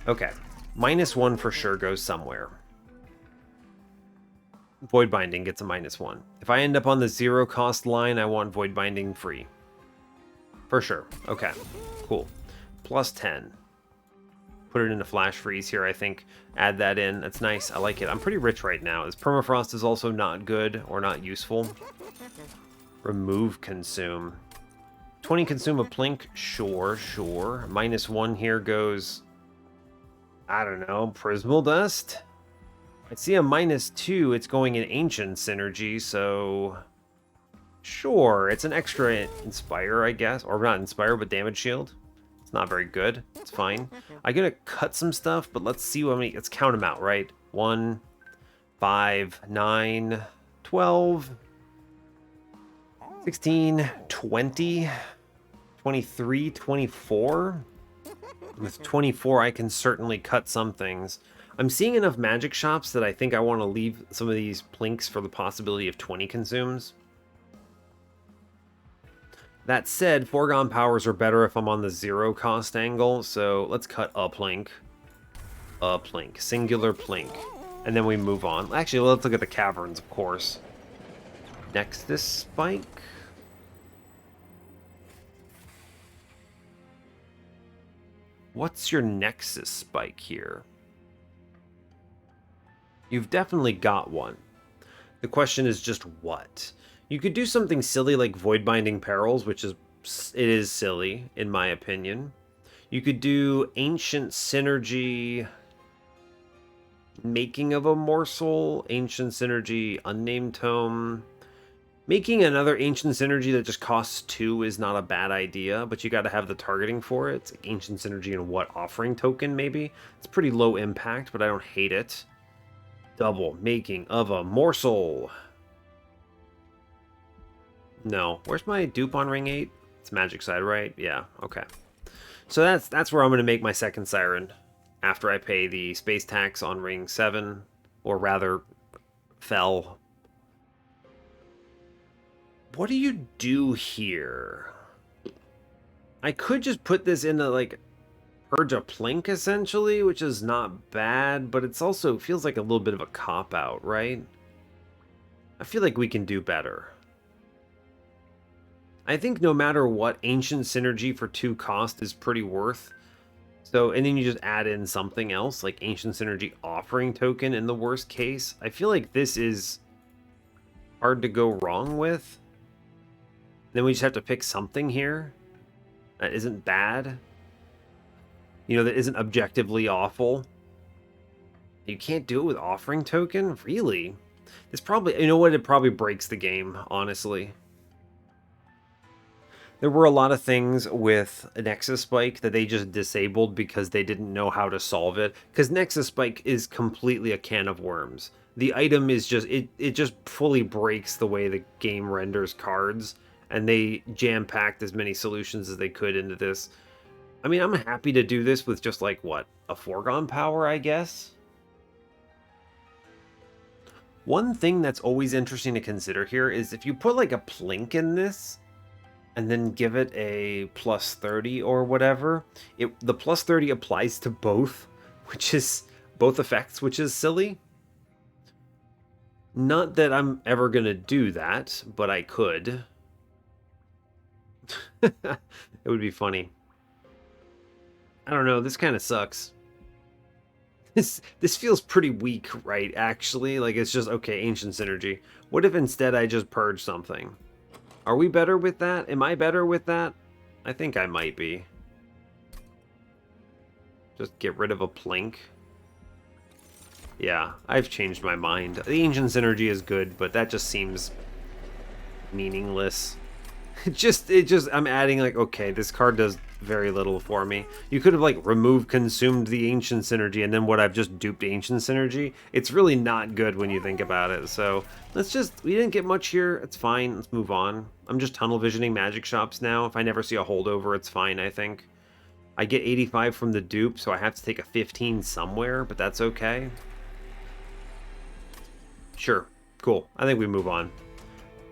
Okay. -1 for sure goes somewhere. Void Binding gets a -1. If I end up on the 0 cost line, I want Void Binding free. For sure. Okay. Cool. +10. Put it into Flash Freeze here, I think. Add that in. That's nice. I like it. I'm pretty rich right now. This Permafrost is also not good or not useful. Remove Consume. 20 Consume a Plink? Sure, sure. -1 here goes... I don't know. Prismal Dust? I see a -2, it's going in Ancient Synergy, so... Sure, it's an extra Inspire, I guess. Or not Inspire, but Damage Shield. It's not very good. It's fine. I'm gonna cut some stuff, but let's see what let's count them out, right? 1, 5, 9, 12, 16, 20, 23, 24. With 24, I can certainly cut some things. I'm seeing enough magic shops that I think I want to leave some of these plinks for the possibility of 20 consumes. That said, foregone powers are better if I'm on the 0 cost angle, so let's cut a plink. A plink. Singular plink. And then we move on. Actually, let's look at the caverns, of course. Nexus Spike. What's your Nexus Spike here? You've definitely got one. The question is just what? You could do something silly like Void Binding Perils, which is silly in my opinion. You could do Ancient Synergy, Making of a Morsel, Ancient Synergy, Unnamed Tome. Making another Ancient Synergy that just costs 2 is not a bad idea, but you got to have the targeting for it. It's like Ancient Synergy and what? Offering Token, maybe? It's pretty low impact, but I don't hate it. Double Making of a Morsel. No. Where's my dupe on Ring 8? It's Magic Side, right? Yeah, okay. So that's where I'm going to make my second Siren after I pay the space tax on Ring 7, or rather, Fell. What do you do here? I could just put this into, like, Purge a Plink, essentially, which is not bad, but it's also feels like a little bit of a cop-out, right? I feel like we can do better. I think no matter what, Ancient Synergy for 2 cost is pretty worth. So, and then you just add in something else, like Ancient Synergy Offering Token in the worst case. I feel like this is hard to go wrong with. Then we just have to pick something here that isn't bad. You know, that isn't objectively awful. You can't do it with Offering Token? Really? This probably, you know what, it probably breaks the game, honestly. There were a lot of things with Nexus Spike that they just disabled because they didn't know how to solve it. Because Nexus Spike is completely a can of worms. The item is just, it just fully breaks the way the game renders cards. And they jam-packed as many solutions as they could into this. I mean, I'm happy to do this with just, like, what? A foregone power, I guess? One thing that's always interesting to consider here is if you put, like, a Plink in this, and then give it a plus 30 or whatever, the plus 30 applies to both, which is both effects, which is silly. Not that I'm ever going to do that, but I could. It would be funny. I don't know, this kind of sucks. This feels pretty weak, right, actually? Like, it's just, okay, Ancient Synergy. What if instead I just purge something? Are we better with that? Am I better with that? I think I might be. Just get rid of a Plink. Yeah, I've changed my mind. The Ancient Synergy is good, but that just seems meaningless. It just, I'm adding, like, okay, this card does very little for me. You could have, like, consumed the Ancient Synergy, and then what, I've just duped Ancient Synergy? It's really not good when you think about it, so let's just, we didn't get much here, it's fine, let's move on. I'm just tunnel visioning magic shops now. If I never see a holdover, it's fine, I think. I get 85 from the dupe, so I have to take a 15 somewhere, but that's okay. Sure, cool, I think we move on.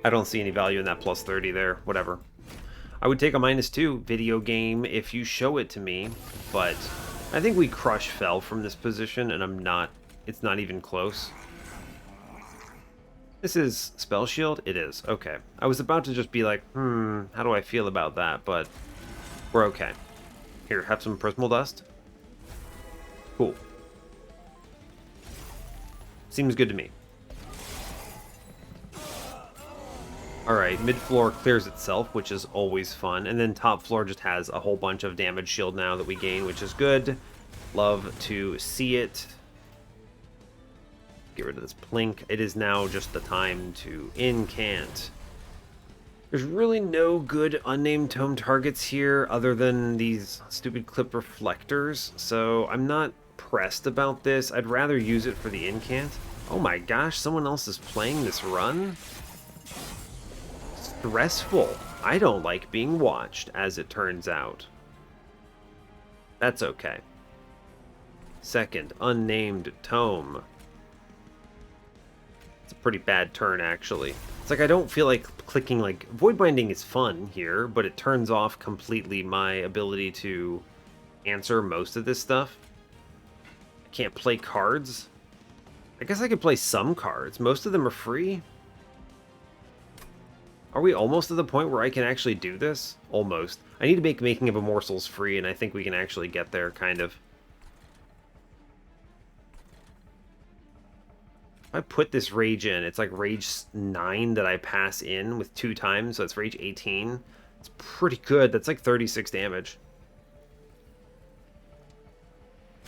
I don't see any value in that plus 30 there, whatever. I would take a -2 video game if you show it to me, but I think we crush Fell from this position, and it's not even close. This is Spell Shield? It is, okay. I was about to just be like, how do I feel about that, but we're okay. Here, have some Prismal Dust. Cool. Seems good to me. Alright, mid-floor clears itself, which is always fun. And then top floor just has a whole bunch of damage shield now that we gain, which is good. Love to see it. Get rid of this Plink. It is now just the time to incant. There's really no good unnamed tome targets here other than these stupid clip reflectors, so I'm not pressed about this. I'd rather use it for the incant. Oh my gosh, someone else is playing this run? Stressful. I don't like being watched, as it turns out. That's okay. Second, unnamed tome. It's a pretty bad turn, actually. It's like I don't feel like clicking, like, Void Binding is fun here, but it turns off completely my ability to answer most of this stuff. I can't play cards. I guess I could play some cards. Most of them are free. Are we almost at the point where I can actually do this? Almost. I need to make Making of Immortals free, and I think we can actually get there, kind of. If I put this Rage in, it's like Rage 9 that I pass in with 2 times, so it's Rage 18. It's pretty good. That's like 36 damage.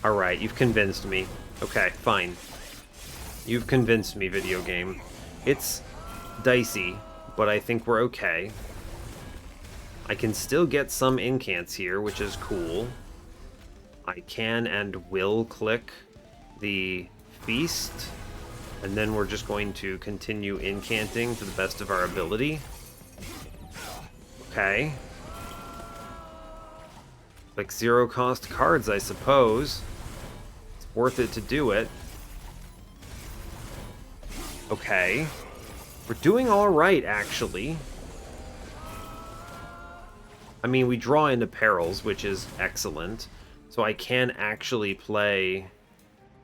Alright, you've convinced me. Okay, fine. You've convinced me, video game. It's dicey, but I think we're okay. I can still get some incants here, which is cool. I can and will click the Feast, and then we're just going to continue incanting to the best of our ability. Okay. Like 0-cost cards, I suppose. It's worth it to do it. Okay. We're doing alright, actually. I mean, we draw into perils, which is excellent. So I can actually play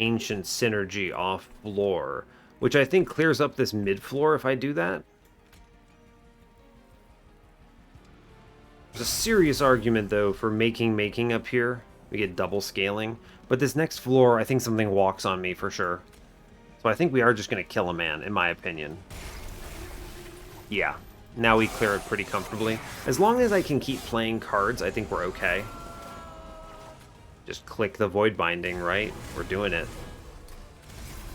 Ancient Synergy off floor, which I think clears up this mid-floor if I do that. There's a serious argument, though, for making up here. We get double scaling. But this next floor, I think something walks on me for sure. So I think we are just going to kill a man, in my opinion. Yeah. Now we clear it pretty comfortably. As long as I can keep playing cards, I think we're okay. Just click the Void Binding, right? We're doing it.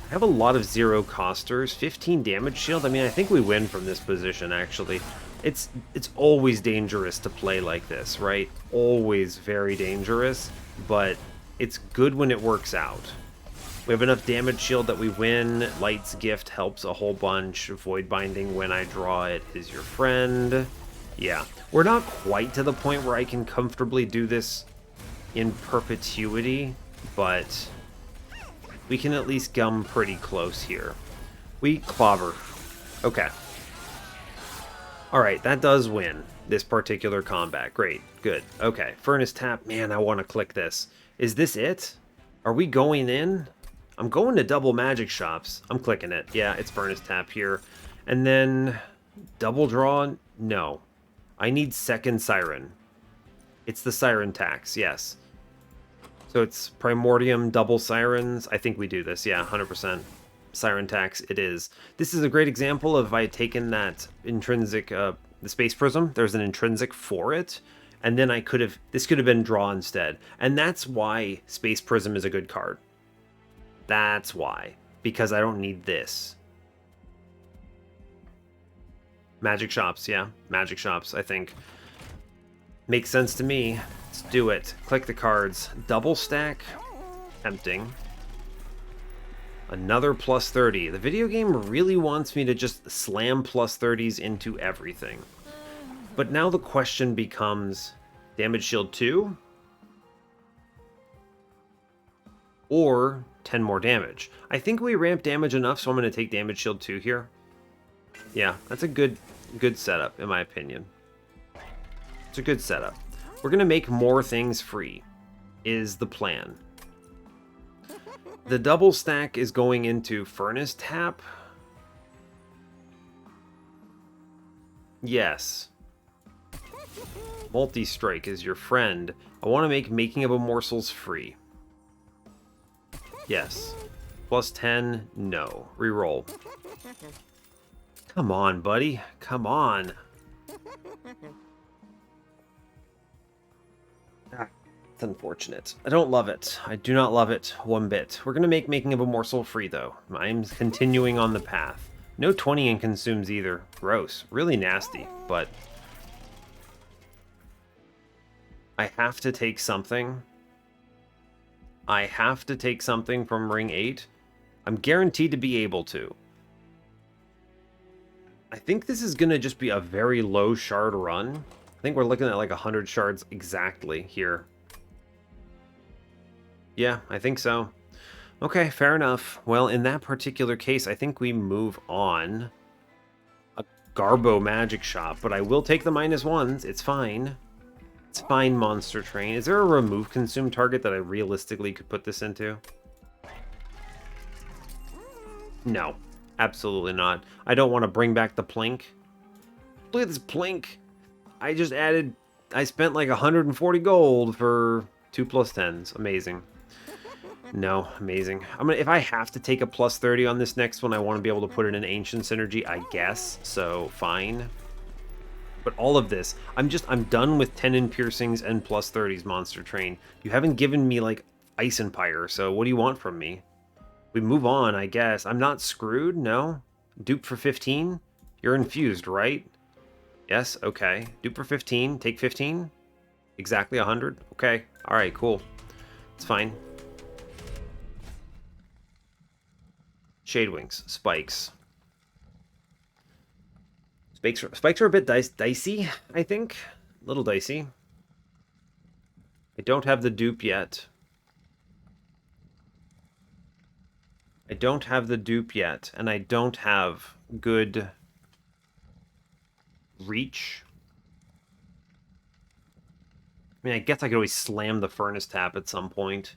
I have a lot of 0-costers. 15 damage shield. I mean, I think we win from this position, actually. It's always dangerous to play like this, right? Always very dangerous, but it's good when it works out. We have enough damage shield that we win. Light's Gift helps a whole bunch. Void Binding, when I draw it, is your friend. Yeah, we're not quite to the point where I can comfortably do this in perpetuity, but we can at least gum pretty close here. We clobber. Okay. Alright, that does win this particular combat. Great. Good. Okay. Furnace Tap. Man, I want to click this. Is this it? Are we going in? I'm going to double magic shops. I'm clicking it. Yeah, it's Furnace Tap here. And then double draw? No. I need second Siren. It's the Siren tax, yes. So it's Primordium, double Sirens. I think we do this. Yeah, 100%. Siren tax it is. This is a great example of if I had taken that intrinsic, the Space Prism, there's an intrinsic for it, and then I could have, this could have been draw instead. And that's why Space Prism is a good card. That's why. Because I don't need this. Magic shops, yeah. Magic shops, I think. Makes sense to me. Let's do it. Click the cards. Double stack. Tempting. Another plus 30. The video game really wants me to just slam plus 30s into everything. But now the question becomes, damage shield 2? Or 10 more damage. I think we ramp damage enough, so I'm going to take damage shield 2 here. Yeah, that's a good setup, in my opinion. It's a good setup. We're going to make more things free, is the plan. The double stack is going into Furnace Tap. Yes. Multi-strike is your friend. I want to make Making of Immortals free. Yes. Plus 10, no. Reroll. Come on, buddy. Come on. It's unfortunate. I don't love it. I do not love it one bit. We're going to make Making of Immortal free, though. I'm continuing on the path. No 20 in consumes either. Gross. Really nasty, but I have to take something. I have to take something from Ring 8. I'm guaranteed to be able to. I think this is going to just be a very low shard run. I think we're looking at like 100 shards exactly here. Yeah, I think so. Okay, fair enough. Well, in that particular case, I think we move on. A Garbo Magic Shop, but I will take the -1s. It's fine. It's fine, Monster Train. Is there a remove consume target that I realistically could put this into? No, absolutely not. I don't want to bring back the Plink. Look at this plink. I just added... I spent like 140 gold for 2 plus 10s. Amazing. No, amazing. If I have to take a plus 30 on this next one, I want to be able to put in an Ancient Synergy, I guess. So, fine. But all of this, I'm done with 10 in piercings and plus 30s, Monster Train. You haven't given me, like, Ice Empire, so what do you want from me? We move on, I guess. I'm not screwed, no? Dupe for 15? You're infused, right? Yes, okay. Dupe for 15, take 15? Exactly 100? Okay, alright, cool. It's fine. Shade Wings, Spikes. Spikes are a bit dicey, I think. A little dicey. I don't have the dupe yet. And I don't have good reach. I mean, I guess I could always slam the Furnace Tap at some point.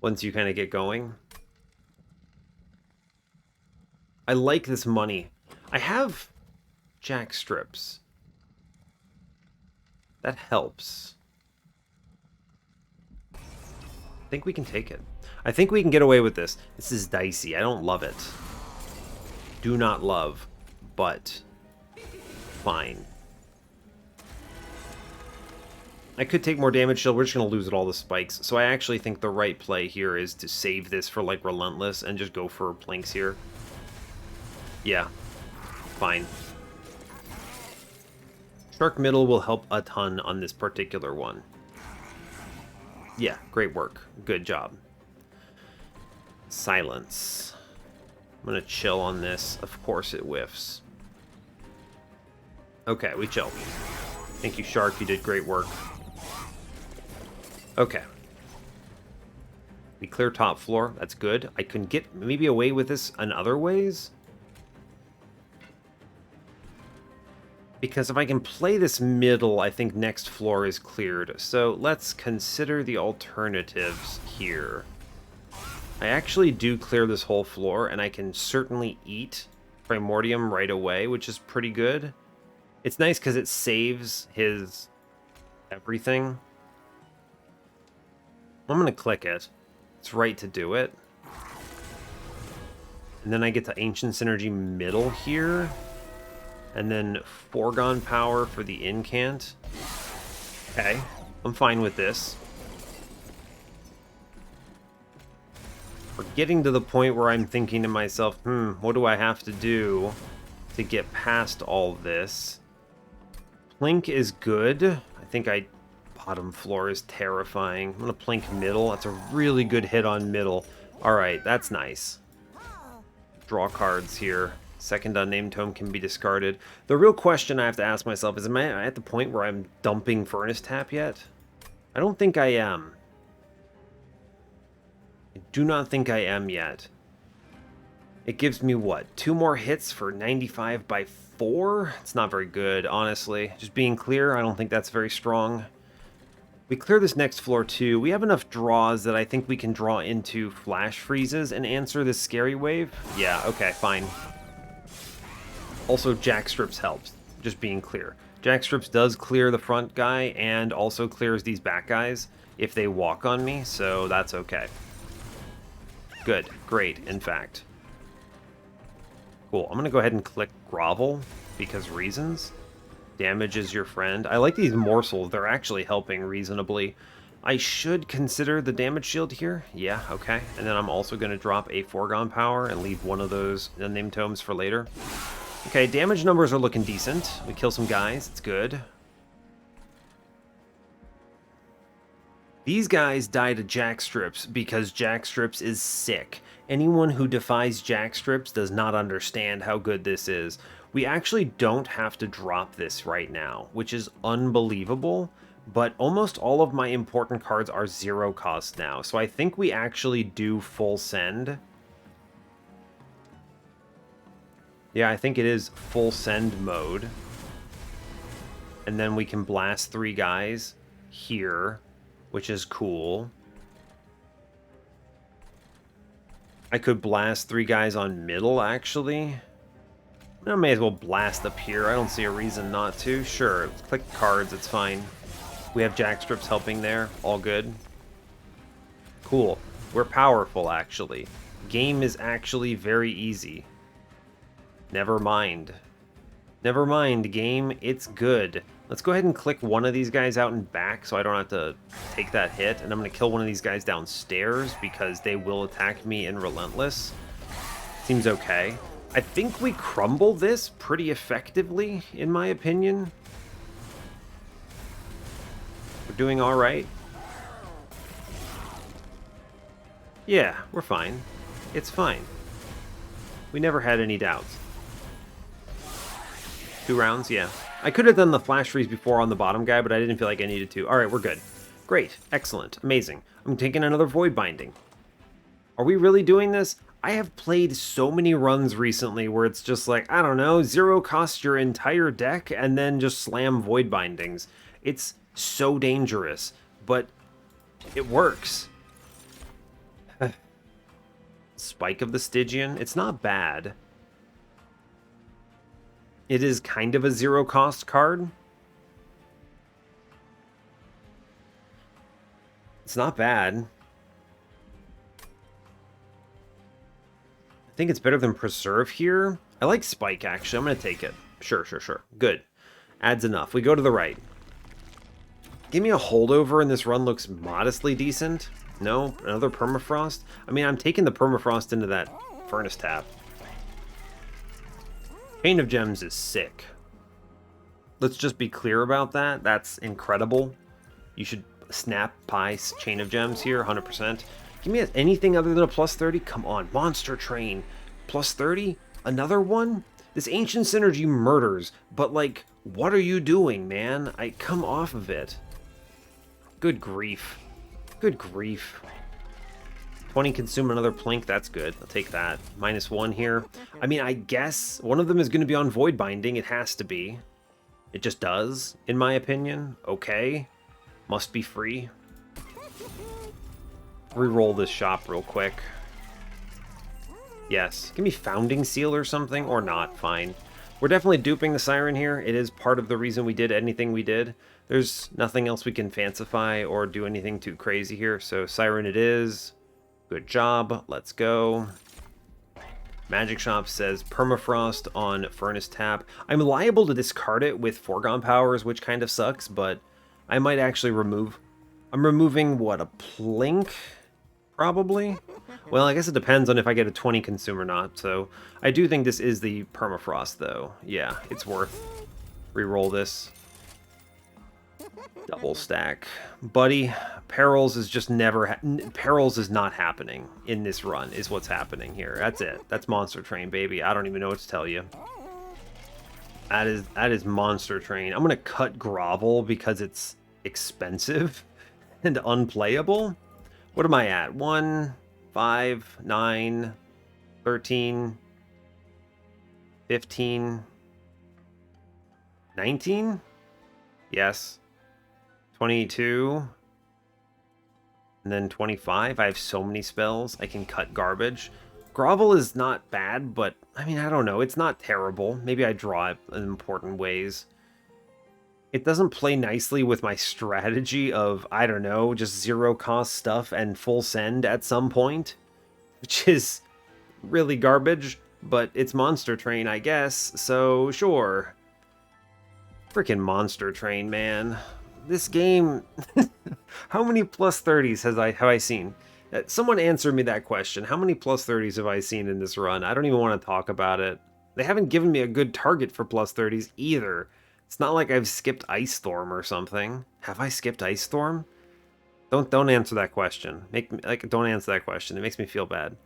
Once you kind of get going. I like this money. I have Jack Strips. That helps. I think we can take it. I think we can get away with this. This is dicey. I don't love it. Do not love, but fine. I could take more damage still. We're just going to lose at all the spikes. So I actually think the right play here is to save this for, like, Relentless and just go for Planks here. Yeah. Fine. Shark Middle will help a ton on this particular one. Yeah, great work. Good job. Silence. I'm going to chill on this. Of course it whiffs. Okay, we chill. Thank you, Shark. You did great work. Okay. We clear top floor. That's good. I can get maybe away with this in other ways. Because if I can play this middle, I think next floor is cleared. So let's consider the alternatives here. I actually do clear this whole floor, and I can certainly eat Primordium right away, which is pretty good. It's nice because it saves his everything. I'm going to click it. It's right to do it. And then I get the Ancient Synergy middle here. And then Foregone Power for the Incant. Okay, I'm fine with this. We're getting to the point where I'm thinking to myself, what do I have to do to get past all this? Plink is good. I think bottom floor is terrifying. I'm going to Plink middle. That's a really good hit on middle. Alright, that's nice. Draw cards here. Second Unnamed Tome can be discarded. The real question I have to ask myself is, am I at the point where I'm dumping Furnace Tap yet? I don't think I am. I do not think I am yet. It gives me, what, 2 more hits for 95 by 4? It's not very good, honestly. Just being clear, I don't think that's very strong. We clear this next floor, too. We have enough draws that I think we can draw into Flash Freezes and answer this Scary Wave. Yeah, okay, fine. Also, Jack Strips helps, just being clear. Jack Strips does clear the front guy and also clears these back guys if they walk on me, so that's okay. Good. Great, in fact. Cool. I'm going to go ahead and click Grovel, because reasons. Damage is your friend. I like these morsels. They're actually helping reasonably. I should consider the damage shield here. Yeah, okay. And then I'm also going to drop a Foregone Power and leave one of those Unnamed Tomes for later. Okay, damage numbers are looking decent. We kill some guys. It's good. These guys die to Jack Strips because Jack Strips is sick. Anyone who defies Jack Strips does not understand how good this is. We actually don't have to drop this right now, which is unbelievable, but almost all of my important cards are 0 cost now, so I think we actually do full send. Yeah, I think it is full send mode. And then we can blast 3 guys here, which is cool. I could blast 3 guys on middle, actually. I may as well blast up here. I don't see a reason not to. Sure, let's click cards, it's fine. We have jackstrips helping there. All good. Cool. We're powerful, actually. Game is actually very easy. Never mind. Never mind, game. It's good. Let's go ahead and click one of these guys out and back so I don't have to take that hit. And I'm going to kill one of these guys downstairs because they will attack me in Relentless. Seems okay. I think we crumble this pretty effectively, in my opinion. We're doing all right. Yeah, we're fine. It's fine. We never had any doubts. 2 rounds, yeah. I could have done the flash freeze before on the bottom guy, but I didn't feel like I needed to. All right, we're good. Great, excellent, amazing. I'm taking another Void Binding. Are we really doing this? I have played so many runs recently where it's just like, I don't know, 0 cost your entire deck and then just slam Void Bindings. It's so dangerous, but it works. Spike of the Stygian. It's not bad. It is kind of a 0 cost card. It's not bad. I think it's better than Preserve here. I like Spike, actually. I'm going to take it. Sure. Good. Adds enough. We go to the right. Give me a Holdover, and this run looks modestly decent. No? Another Permafrost? I mean, I'm taking the Permafrost into that Furnace Tap. Chain of Gems is sick. Let's just be clear about that. That's incredible. You should snap pie Chain of Gems here, 100%. Give me anything other than a plus 30? Come on, Monster Train. Plus 30? Another one? This Ancient Synergy murders, but like, what are you doing, man? I come off of it. Good grief. Good grief. 20 consume another Plink, that's good. I'll take that. -1 here. I mean, I guess one of them is going to be on Void Binding. It has to be. It just does, in my opinion. Okay. Must be free. Reroll this shop real quick. Yes. Give me Founding Seal or something, or not. Fine. We're definitely duping the Siren here. It is part of the reason we did anything we did. There's nothing else we can fancify or do anything too crazy here, so Siren it is. Good job. Let's go. Magic Shop says Permafrost on Furnace Tap. I'm liable to discard it with Foregone Powers, which kind of sucks, but I might actually remove... I'm removing, what, a Plink? Probably? Well, I guess it depends on if I get a 20 consume or not, so I do think this is the Permafrost, though. Yeah, it's worth. Reroll this. Double stack. Buddy, Perils is just never... Perils is not happening in this run, is what's happening here. That's it. That's Monster Train, baby. I don't even know what to tell you. That is Monster Train. I'm going to cut Grovel because it's expensive and unplayable. What am I at? 1, 5, 9, 13, 15, 19? Yes. 22. And then 25. I have so many spells. I can cut garbage. Grovel is not bad, but, I mean, I don't know. It's not terrible. Maybe I draw it in important ways. It doesn't play nicely with my strategy of, I don't know, just 0 cost stuff and full send at some point, which is really garbage, but it's Monster Train, I guess, so sure. Freaking Monster Train, man. This game, how many plus 30s have I seen? Someone answer me that question. How many plus 30s have I seen in this run? I don't even want to talk about it. They haven't given me a good target for plus 30s either. It's not like I've skipped Ice Storm or something. Have I skipped Ice Storm? Don't answer that question. Don't answer that question. It makes me feel bad.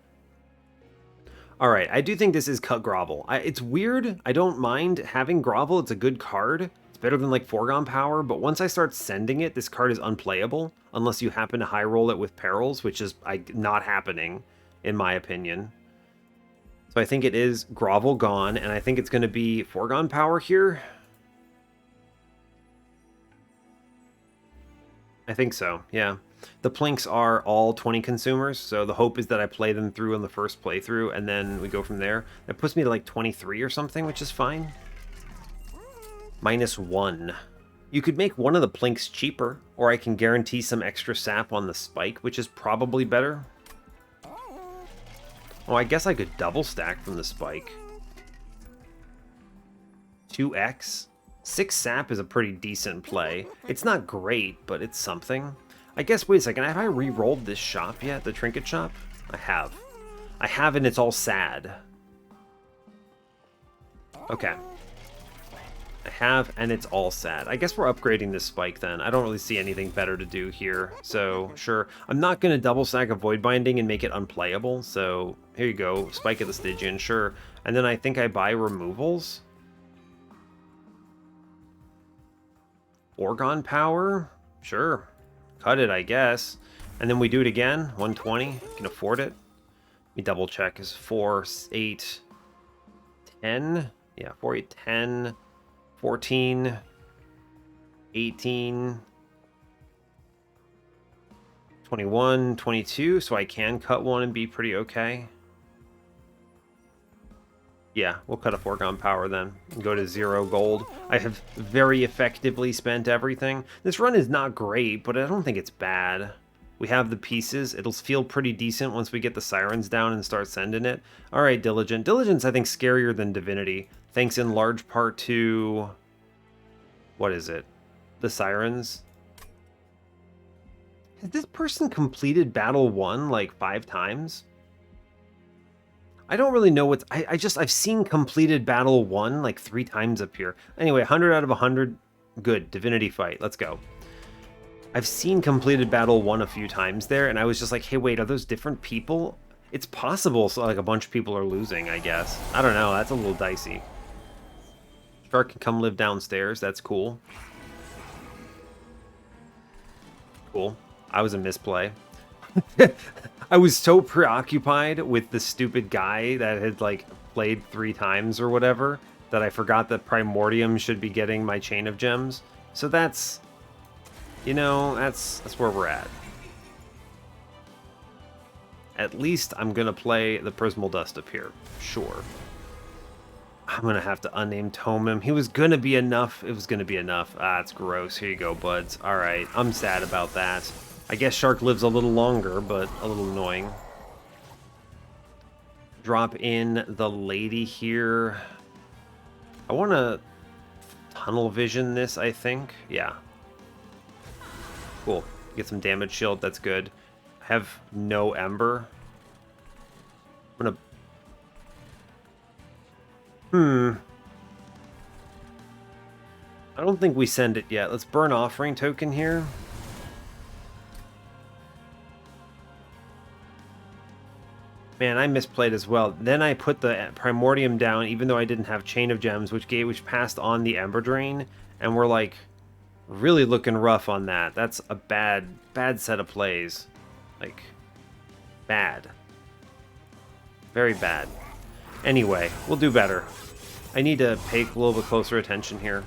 All right, I do think this is cut Grovel. It's weird. I don't mind having Grovel. It's a good card. It's better than like Foregone Power, but once I start sending it, this card is unplayable unless you happen to high roll it with Perils, which is not happening in my opinion. So I think it is Grovel gone, and I think it's going to be Foregone Power here. I think so, yeah. The plinks are all 20 consumers, so the hope is that I play them through on the first playthrough, and then we go from there. That puts me to like 23 or something, which is fine. -1. You could make one of the plinks cheaper, or I can guarantee some extra sap on the spike, which is probably better. Oh, I guess I could double stack from the spike. 2x. 6 sap is a pretty decent play. It's not great, but it's something. I guess, wait a second, have I re-rolled this shop yet? The trinket shop? I have. I have, and it's all sad. Okay. I have, and it's all sad. I guess we're upgrading this spike then. I don't really see anything better to do here, so sure. I'm not going to double stack a Void Binding and make it unplayable, so here you go. Spike of the Stygian, sure. And then I think I buy removals. Orgon power? Sure. Cut it, I guess. And then we do it again. 120. Can afford it. Let me double check. Is 4, 8, 10? Yeah, 4, 8, 10, 14, 18, 21, 22. So I can cut one and be pretty okay. Yeah, we'll cut a foregone power then and go to 0 gold. I have very effectively spent everything. This run is not great, but I don't think it's bad. We have the pieces. It'll feel pretty decent once we get the sirens down and start sending it. All right, Diligent. Diligent's, I think, scarier than Divinity, thanks in large part to... what is it? The sirens. Has this person completed Battle 1 like 5 times? I don't really know what's... I've seen completed Battle 1 like 3 times up here. Anyway, 100 out of 100. Good. Divinity fight. Let's go. I've seen completed Battle 1 a few times there, and I was just like, hey, wait, are those different people? It's possible, so like a bunch of people are losing, I guess. I don't know. That's a little dicey. Shark can come live downstairs. That's cool. Cool. I was a misplay. I was so preoccupied with the stupid guy that had like played 3 times or whatever that I forgot that Primordium should be getting my chain of gems. So that's, you know, that's where we're at. At least I'm gonna play the Prismal Dust up here. Sure. I'm gonna have to unname tome him. He was gonna be enough. It was gonna be enough. Ah, it's gross. Here you go, buds. All right, I'm sad about that. I guess Shark lives a little longer, but a little annoying. Drop in the lady here. I want to tunnel vision this, I think. Yeah. Cool. Get some damage shield. That's good. I have no Ember. I'm gonna... I don't think we send it yet. Let's burn offering token here. Man, I misplayed as well. Then I put the Primordium down, even though I didn't have Chain of Gems, which passed on the Emberdrain, and we're like really looking rough on that. That's a bad set of plays. Like, bad. Very bad. Anyway, we'll do better. I need to pay a little bit closer attention here.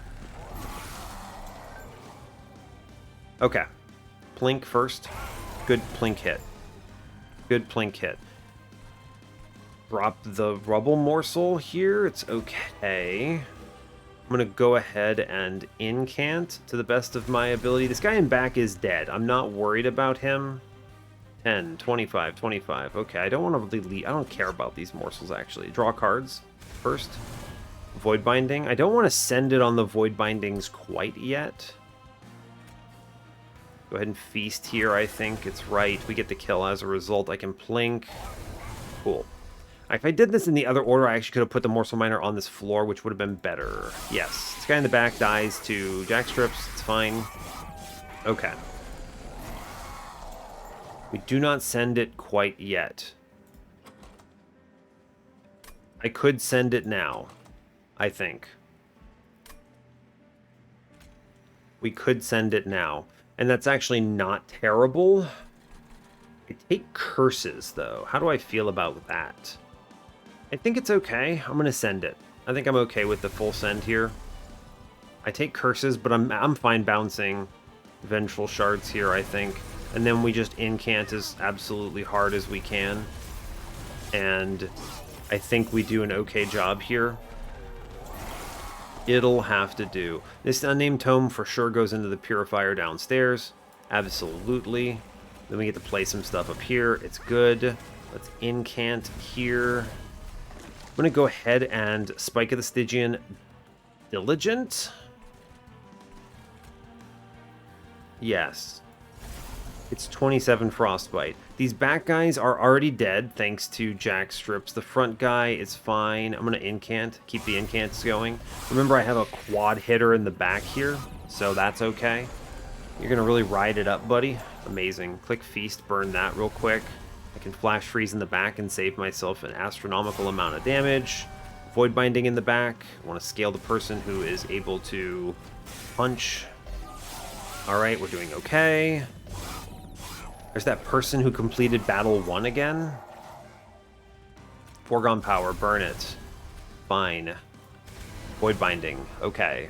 Okay. Plink first. Good plink hit. Good plink hit. Drop the rubble morsel here. It's okay. I'm going to go ahead and incant to the best of my ability. This guy in back is dead. I'm not worried about him. 10, 25, 25. Okay, I don't want to delete. I don't care about these morsels, actually. Draw cards first. Void Binding. I don't want to send it on the Void Bindings quite yet. Go ahead and feast here, I think. It's right. We get the kill as a result. I can plink. Cool. If I did this in the other order, I actually could have put the Morsel Miner on this floor, which would have been better. Yes. This guy in the back dies to Jackstrips. It's fine. Okay. We do not send it quite yet. I could send it now, I think. We could send it now. And that's actually not terrible. I take curses, though. How do I feel about that? I think it's okay. I'm going to send it. I think I'm okay with the full send here. I take curses, but I'm fine bouncing Vengeful Shards here, I think. And then we just incant as absolutely hard as we can. And I think we do an okay job here. It'll have to do. This unnamed tome for sure goes into the purifier downstairs. Absolutely. Then we get to play some stuff up here. It's good. Let's incant here. I'm going to go ahead and Spike of the Stygian Diligent. Yes. It's 27 Frostbite. These back guys are already dead thanks to Jack Strips. The front guy is fine. I'm going to incant. Keep the incants going. Remember, I have a quad hitter in the back here, so that's okay. You're going to really ride it up, buddy. Amazing. Click Feast, burn that real quick. I can Flash Freeze in the back and save myself an astronomical amount of damage. Void Binding in the back. I want to scale the person who is able to punch. Alright, we're doing okay. There's that person who completed Battle 1 again. Foregone Power, burn it. Fine. Void Binding, okay.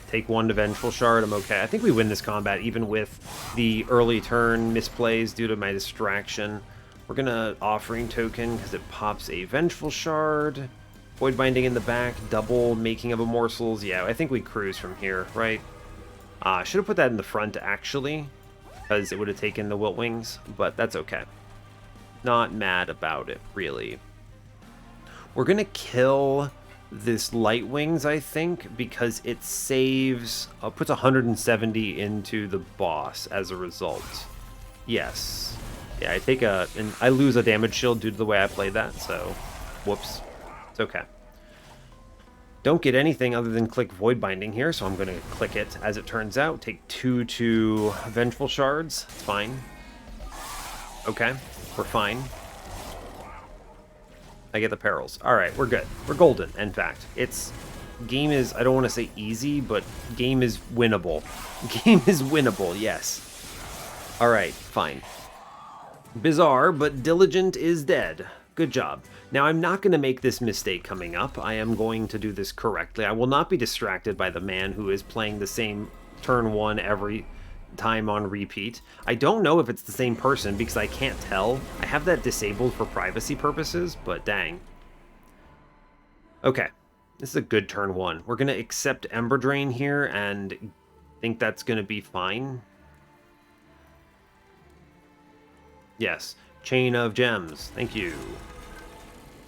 Take 1 to Vengeful Shard, I'm okay. I think we win this combat even with the early turn misplays due to my distraction. We're gonna Offering Token because it pops a Vengeful Shard. Void Binding in the back, double Making of a Morsels. Yeah, I think we cruise from here, right? Should have put that in the front, actually, because it would have taken the Wilt Wings, but that's okay. Not mad about it, really. We're going to kill this Light Wings, I think, because it saves, puts 170 into the boss as a result. Yes. Yeah, and I lose a damage shield due to the way I played that, so whoops. It's okay. Don't get anything other than click Void Binding here, so I'm going to click it as it turns out. Take 2 to Vengeful Shards. It's fine. Okay, we're fine. I get the perils. Alright, we're good. We're golden, in fact. Game is, I don't want to say easy, but game is winnable. Game is winnable, yes. Alright, fine. Bizarre, but Diligent is dead. Good job. Now, I'm not going to make this mistake coming up. I am going to do this correctly. I will not be distracted by the man who is playing the same turn 1 every time on repeat. I don't know if it's the same person because I can't tell. I have that disabled for privacy purposes, but dang. Okay, this is a good turn 1. We're going to accept Emberdrain here and think that's going to be fine. Yes. Chain of Gems. Thank you.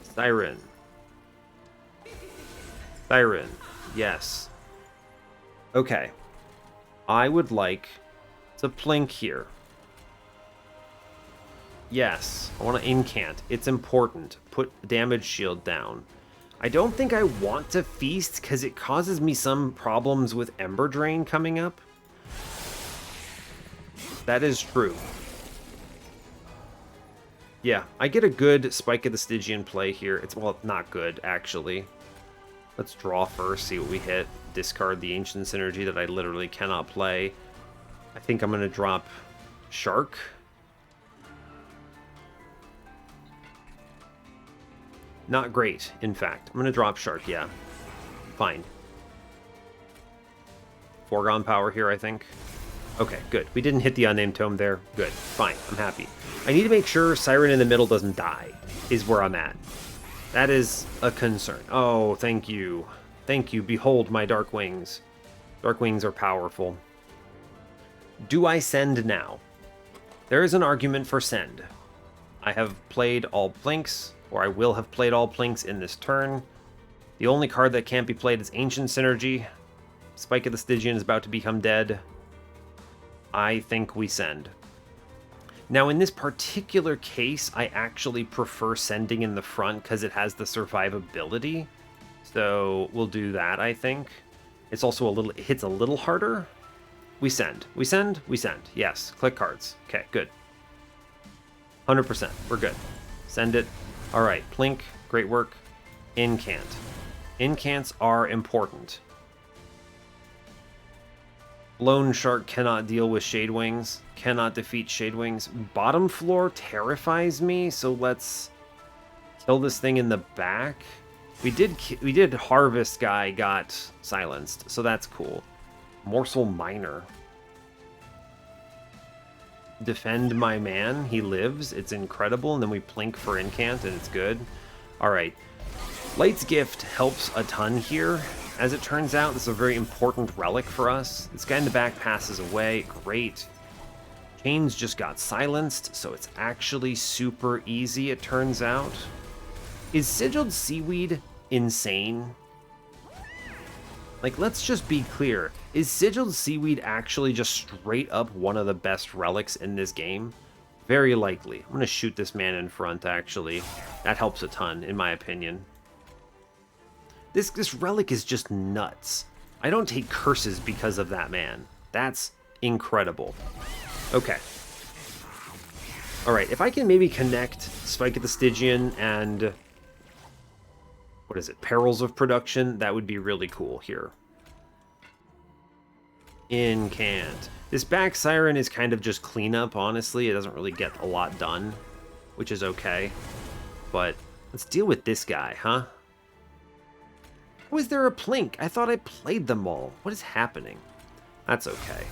Siren. Siren. Yes. Okay. I would like to plink here. Yes. I want to incant. It's important. Put damage shield down. I don't think I want to feast because it causes me some problems with Emberdrain coming up. That is true. Yeah, I get a good Spike of the Stygian play here. It's, well, not good, actually. Let's draw first, see what we hit. Discard the Ancient Synergy that I literally cannot play. I think I'm going to drop Shark. Not great, in fact. I'm going to drop Shark, yeah. Fine. Foregone Power here, I think. Okay, good. We didn't hit the Unnamed Tome there. Good. Fine. I'm happy. I need to make sure Siren in the middle doesn't die, is where I'm at. That is a concern. Oh, thank you. Thank you. Behold my Dark Wings. Dark Wings are powerful. Do I send now? There is an argument for send. I have played all plinks, or I will have played all plinks in this turn. The only card that can't be played is Ancient Synergy. Spike of the Stygian is about to become dead. I think we send. Now, in this particular case, I actually prefer sending in the front because it has the survivability. So we'll do that, I think. It's also it hits a little harder. We send. We send. We send. Yes. Click cards. Okay, good. 100%. We're good. Send it. All right. Plink. Great work. Incant. Incants are important. Lone Shark cannot deal with Shadewings. Cannot defeat Shadewings. Bottom floor terrifies me, so let's kill this thing in the back. We did Harvest guy got silenced, so that's cool. Morsel Miner. defend my man. He lives. It's incredible. And then we plink for incant, and it's good. All right. Light's Gift helps a ton here. As it turns out, this is a very important relic for us. This guy in the back passes away. Great. Chains just got silenced, so it's actually super easy, it turns out. Is Sigiled Seaweed insane? Like, let's just be clear. Is Sigiled Seaweed actually just straight up one of the best relics in this game? Very likely. I'm going to shoot this man in front, actually. That helps a ton, in my opinion. This relic is just nuts. I don't take curses because of that man. That's incredible. Okay. Alright, if I can maybe connect Spike at the Stygian and... what is it? Perils of Production, that would be really cool here. Incant. This back Siren is kind of just cleanup, honestly. It doesn't really get a lot done, which is okay. But let's deal with this guy, huh? How is there a plink? I thought I played them all. What is happening? That's okay.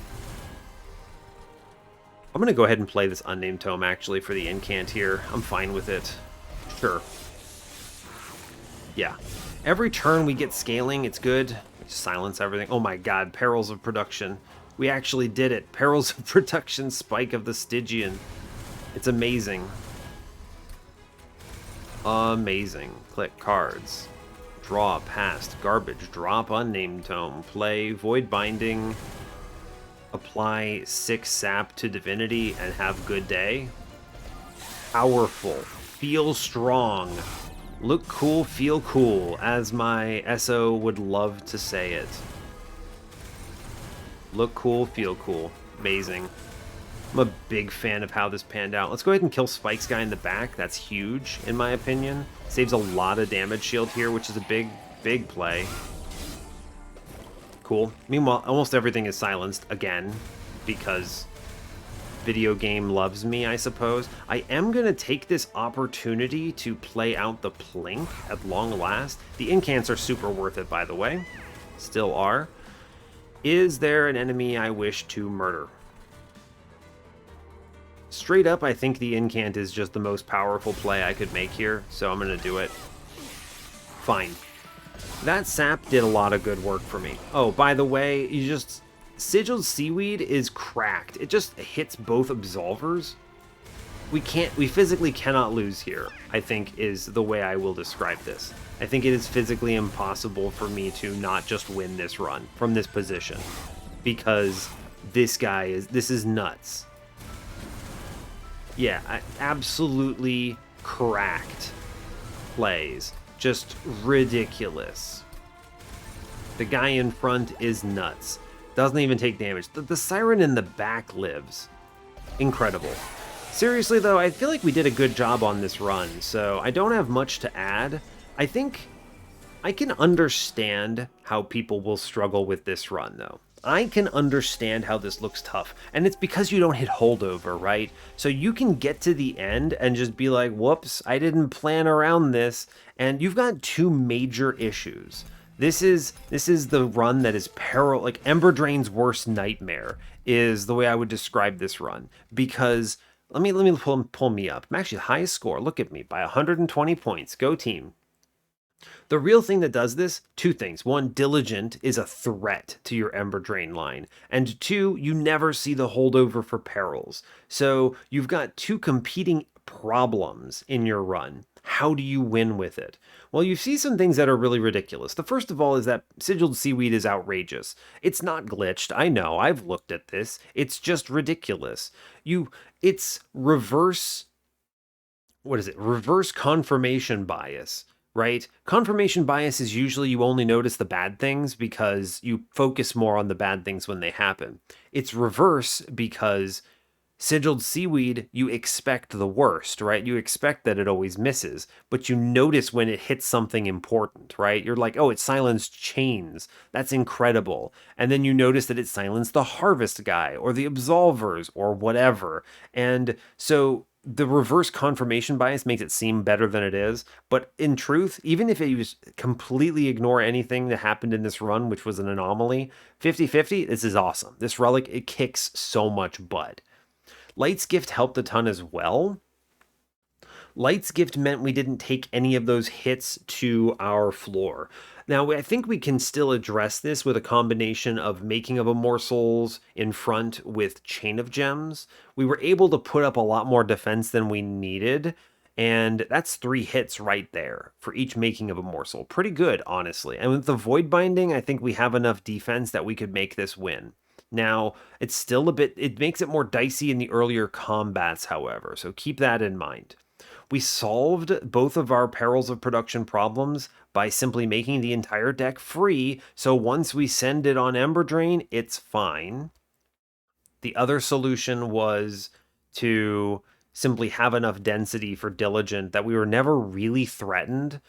I'm going to go ahead and play this Unnamed Tome, actually, for the incant here. I'm fine with it. Sure. Yeah. Every turn we get scaling, it's good. Silence everything. Oh my god, Perils of Production. We actually did it. Perils of Production, Spike of the Stygian. It's amazing. Amazing. Click cards. Draw past. Garbage. Drop Unnamed Tome. Play Void Binding. Apply 6 sap to Divinity and have good day. Powerful. Feel strong. Look cool, feel cool, as my SO would love to say it. Look cool, feel cool. Amazing. I'm a big fan of how this panned out. Let's go ahead and kill Spike's guy in the back. That's huge, in my opinion. Saves a lot of damage shield here, which is a big, big play. Cool. Meanwhile, almost everything is silenced again, because video game loves me, I suppose. I am going to take this opportunity to play out the plink at long last. The incants are super worth it, by the way. Still are. Is there an enemy I wish to murder? Straight up, I think the incant is just the most powerful play I could make here, so I'm going to do it. Fine. That sap did a lot of good work for me. Oh, by the way, Sigiled Seaweed is cracked. It just hits both absolvers. We physically cannot lose here, I think is the way I will describe this. I think it is physically impossible for me to not just win this run from this position, because this is nuts. Yeah, absolutely cracked plays. Just ridiculous. The guy in front is nuts. Doesn't even take damage. The Siren in the back lives. Incredible. Seriously, though, I feel like we did a good job on this run, so I don't have much to add. I think I can understand how people will struggle with this run, though. I can understand how this looks tough, and it's because you don't hit holdover, right? So you can get to the end and just be like, whoops, I didn't plan around this, and you've got two major issues. This is the run that is like Emberdrain's worst nightmare is the way I would describe this run, because let me pull me up. I'm actually the highest score. Look at me, by 120 points. Go team. The real thing that does this, two things. One, Diligent is a threat to your Emberdrain line. And two, you never see the holdover for perils. So you've got two competing problems in your run. How do you win with it? Well, you see some things that are really ridiculous. The first of all is that Sigiled Seaweed is outrageous. It's not glitched. I know. I've looked at this. It's just ridiculous. It's reverse... what is it? Reverse confirmation bias. Right? Confirmation bias is usually you only notice the bad things because you focus more on the bad things when they happen. It's reverse because Sigiled Seaweed, you expect the worst, right? You expect that it always misses, but you notice when it hits something important, right? You're like, oh, it silenced chains. That's incredible. And then you notice that it silenced the harvest guy or the absolvers or whatever. And so the reverse confirmation bias makes it seem better than it is, but in truth, even if you completely ignore anything that happened in this run, which was an anomaly, 50-50, this is awesome. This relic, it kicks so much butt. Light's Gift helped a ton as well. Light's Gift meant we didn't take any of those hits to our floor. Now, I think we can still address this with a combination of Making of Immortals in front with Chain of Gems. We were able to put up a lot more defense than we needed, and that's 3 hits right there for each Making of Immortal. Pretty good, honestly. And with the Void Binding, I think we have enough defense that we could make this win. Now, it's still it makes it more dicey in the earlier combats, however, so keep that in mind. We solved both of our perils of production problems by simply making the entire deck free, so once we send it on Emberdrain, it's fine. The other solution was to simply have enough density for Diligent that we were never really threatened.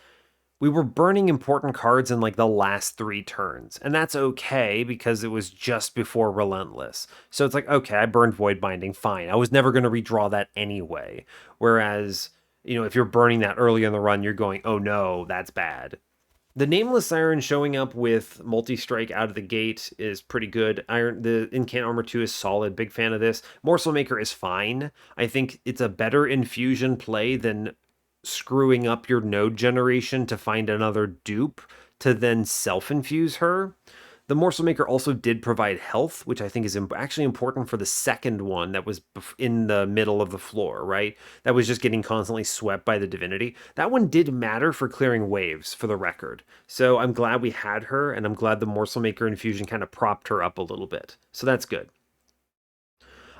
We were burning important cards in like the last 3 turns, and that's okay because it was just before Relentless. So it's like, okay, I burned Void Binding, fine. I was never going to redraw that anyway. Whereas, if you're burning that early in the run, you're going, oh no, that's bad. The Nameless Siren showing up with multi-strike out of the gate is pretty good. The Incant Armor 2 is solid. Big fan of this. Morsel Maker is fine. I think it's a better infusion play than screwing up your node generation to find another dupe to then self-infuse her. The Morsel Maker also did provide health, which I think is actually important for the second one that was in the middle of the floor, right? That was just getting constantly swept by the Divinity. That one did matter for clearing waves, for the record. So I'm glad we had her, and I'm glad the Morsel Maker infusion kind of propped her up a little bit. So that's good.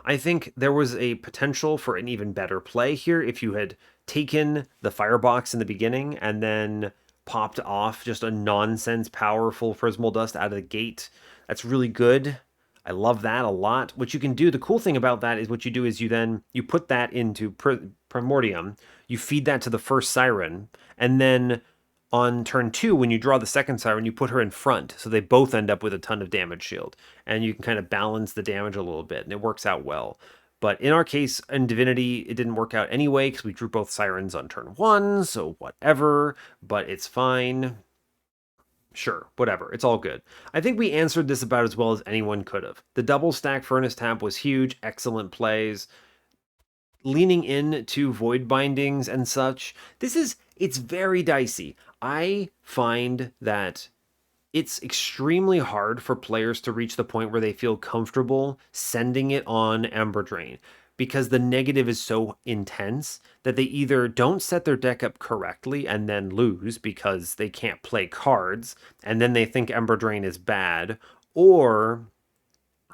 I think there was a potential for an even better play here if you had taken the Firebox in the beginning and then popped off just a nonsense powerful Prismal Dust out of the gate. That's really good. I love that a lot. What you can do, the cool thing about that is what you do is you put that into Primordium, you feed that to the first Siren, and then on turn 2, when you draw the second Siren, you put her in front, so they both end up with a ton of damage shield, and you can kind of balance the damage a little bit, and it works out well. But in our case, in Divinity, it didn't work out anyway, because we drew both Sirens on turn 1, so whatever, but it's fine. Sure, whatever, it's all good. I think we answered this about as well as anyone could have. The double stack Furnace Tap was huge, excellent plays. Leaning into Void Bindings and such, it's very dicey. I find that it's extremely hard for players to reach the point where they feel comfortable sending it on Emberdrain because the negative is so intense that they either don't set their deck up correctly and then lose because they can't play cards and then they think Emberdrain is bad, or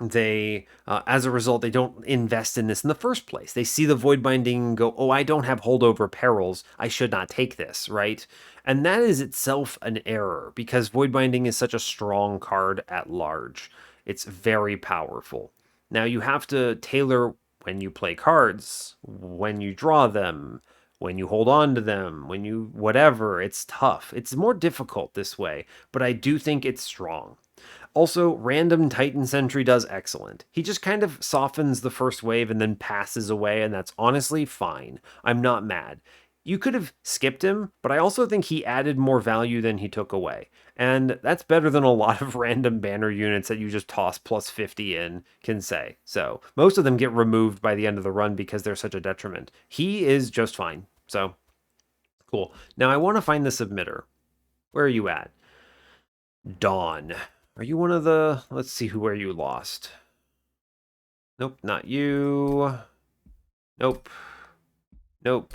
they, as a result, they don't invest in this in the first place. They see the Void Binding and go, oh, I don't have Holdover Perils, I should not take this, right? And that is itself an error, because Void Binding is such a strong card at large. It's very powerful. Now, you have to tailor when you play cards, when you draw them, when you hold on to them, when you whatever. It's tough. It's more difficult this way, but I do think it's strong. Also, random Titan Sentry does excellent. He just kind of softens the first wave and then passes away, and that's honestly fine. I'm not mad. You could have skipped him, but I also think he added more value than he took away. And that's better than a lot of random banner units that you just toss plus 50 in can say. So most of them get removed by the end of the run because they're such a detriment. He is just fine. So cool. Now I want to find the submitter. Where are you at? Dawn. Are you one of the... Let's see where you lost. Nope, not you. Nope. Nope.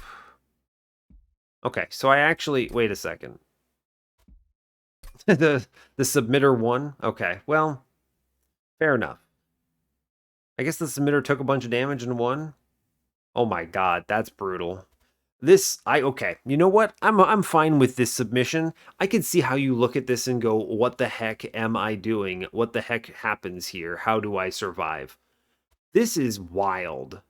Okay, so I actually... Wait a second. the submitter won? Okay, well, fair enough. I guess the submitter took a bunch of damage and won? Oh my god, that's brutal. Okay, you know what? I'm fine with this submission. I can see how you look at this and go, what the heck am I doing? What the heck happens here? How do I survive? This is wild.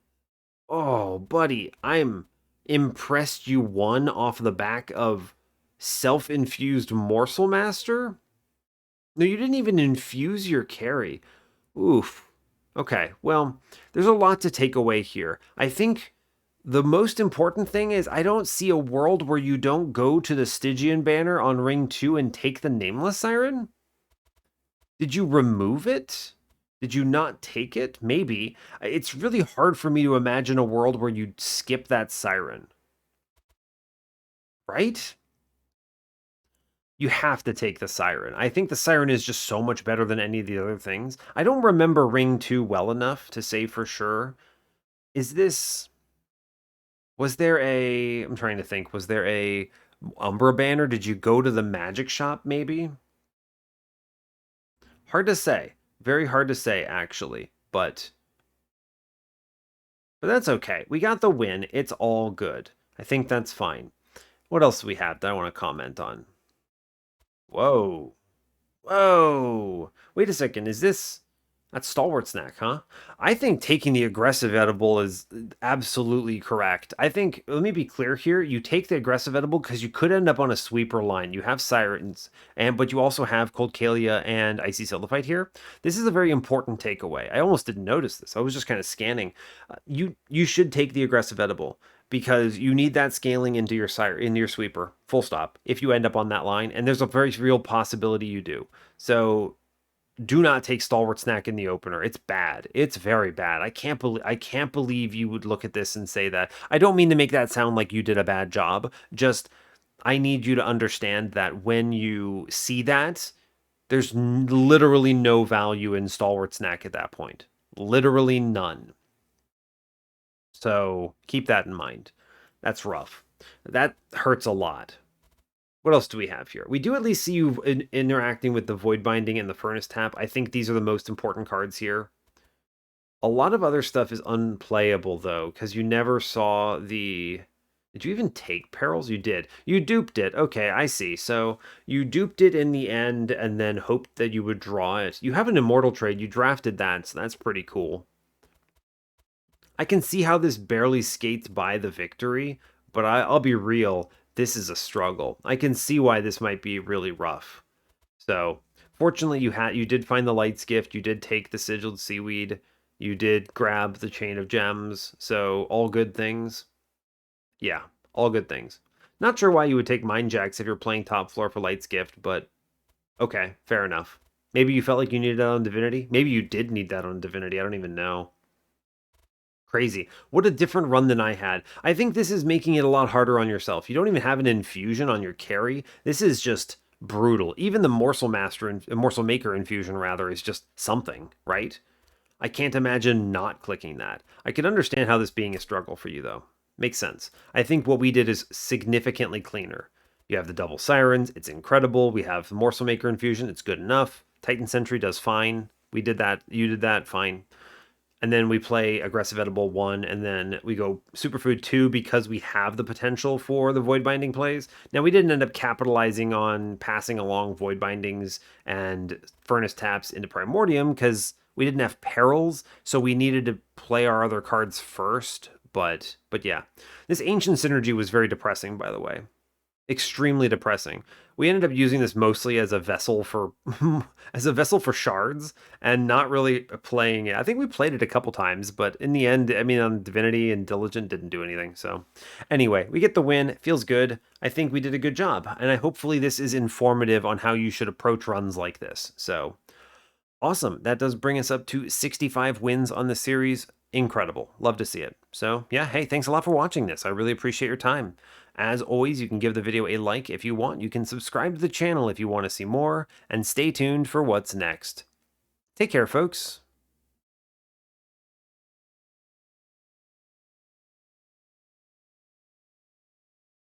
Oh, buddy, I'm impressed you won off the back of self-infused Morsel Master? No, you didn't even infuse your carry. Oof. Okay, well, there's a lot to take away here. I think the most important thing is I don't see a world where you don't go to the Stygian banner on ring 2 and take the Nameless Siren. Did you remove it? Did you not take it? Maybe. It's really hard for me to imagine a world where you'd skip that Siren. Right? You have to take the Siren. I think the Siren is just so much better than any of the other things. I don't remember Ring 2 well enough to say for sure. Is this... Was there a... I'm trying to think. Was there a Umbra banner? Did you go to the magic shop, maybe? Hard to say. Very hard to say, actually. But that's okay. We got the win. It's all good. I think that's fine. What else do we have that I want to comment on? Whoa. Whoa. Wait a second. Is this... That's Stalwart Snack, huh? I think taking the aggressive edible is absolutely correct. I think, let me be clear here, you take the aggressive edible because you could end up on a sweeper line. You have Sirens, but you also have Cold Kalia and Icy Sildifight here. This is a very important takeaway. I almost didn't notice this. I was just kind of scanning. You should take the aggressive edible because you need that scaling into your sweeper, full stop, if you end up on that line, and there's a very real possibility you do. So do not take Stalwart Snack in the opener. It's bad. It's very bad. I can't believe you would look at this and say that. I don't mean to make that sound like you did a bad job. Just I need you to understand that when you see that, there's literally no value in Stalwart Snack at that point. Literally none. So keep that in mind. That's rough. That hurts a lot. What else do we have here? We do at least see you interacting with the Void Binding and the Furnace Tap. I think these are the most important cards here. A lot of other stuff is unplayable, though, because you never saw the... Did you even take Perils? You did. You duped it. Okay, I see. So you duped it in the end and then hoped that you would draw it. You have an Immortal trade. You drafted that, so that's pretty cool. I can see how this barely skates by the victory, but I'll be real. This is a struggle. I can see why this might be really rough. So, fortunately, you did find the Light's Gift. You did take the Sigiled Seaweed. You did grab the Chain of Gems. So, all good things. Yeah, all good things. Not sure why you would take Mind Jacks if you're playing top floor for Light's Gift, but okay, fair enough. Maybe you felt like you needed that on Divinity. Maybe you did need that on Divinity. I don't even know. Crazy. What a different run than I had. I think this is making it a lot harder on yourself. You don't even have an infusion on your carry. This is just brutal. Even the Morsel Master and Morsel Maker infusion rather is just something, right? I can't imagine not clicking that. I can understand how this being a struggle for you though. Makes sense. I think what we did is significantly cleaner. You have the double sirens, it's incredible. We have the Morsel Maker infusion, it's good enough. Titan Sentry does fine. We did that, you did that, fine. And then we play Aggressive Edible 1, and then we go Superfood 2 because we have the potential for the Void Binding plays. Now, we didn't end up capitalizing on passing along Void Bindings and Furnace Taps into Primordium because we didn't have Perils, so we needed to play our other cards first. But yeah, this Ancient Synergy was very depressing, by the way. Extremely depressing. We ended up using this mostly as a vessel for shards and not really playing it. I think we played it a couple times, but in the end, I mean, on Divinity and Diligent didn't do anything. So anyway, we get the win. It feels good. I think we did a good job, and hopefully this is informative on how you should approach runs like this. So awesome. That does bring us up to 65 wins on the series. Incredible. Love to see it. So yeah, hey, thanks a lot for watching this. I really appreciate your time. As always, you can give the video a like if you want. You can subscribe to the channel if you want to see more, and stay tuned for what's next. Take care, folks.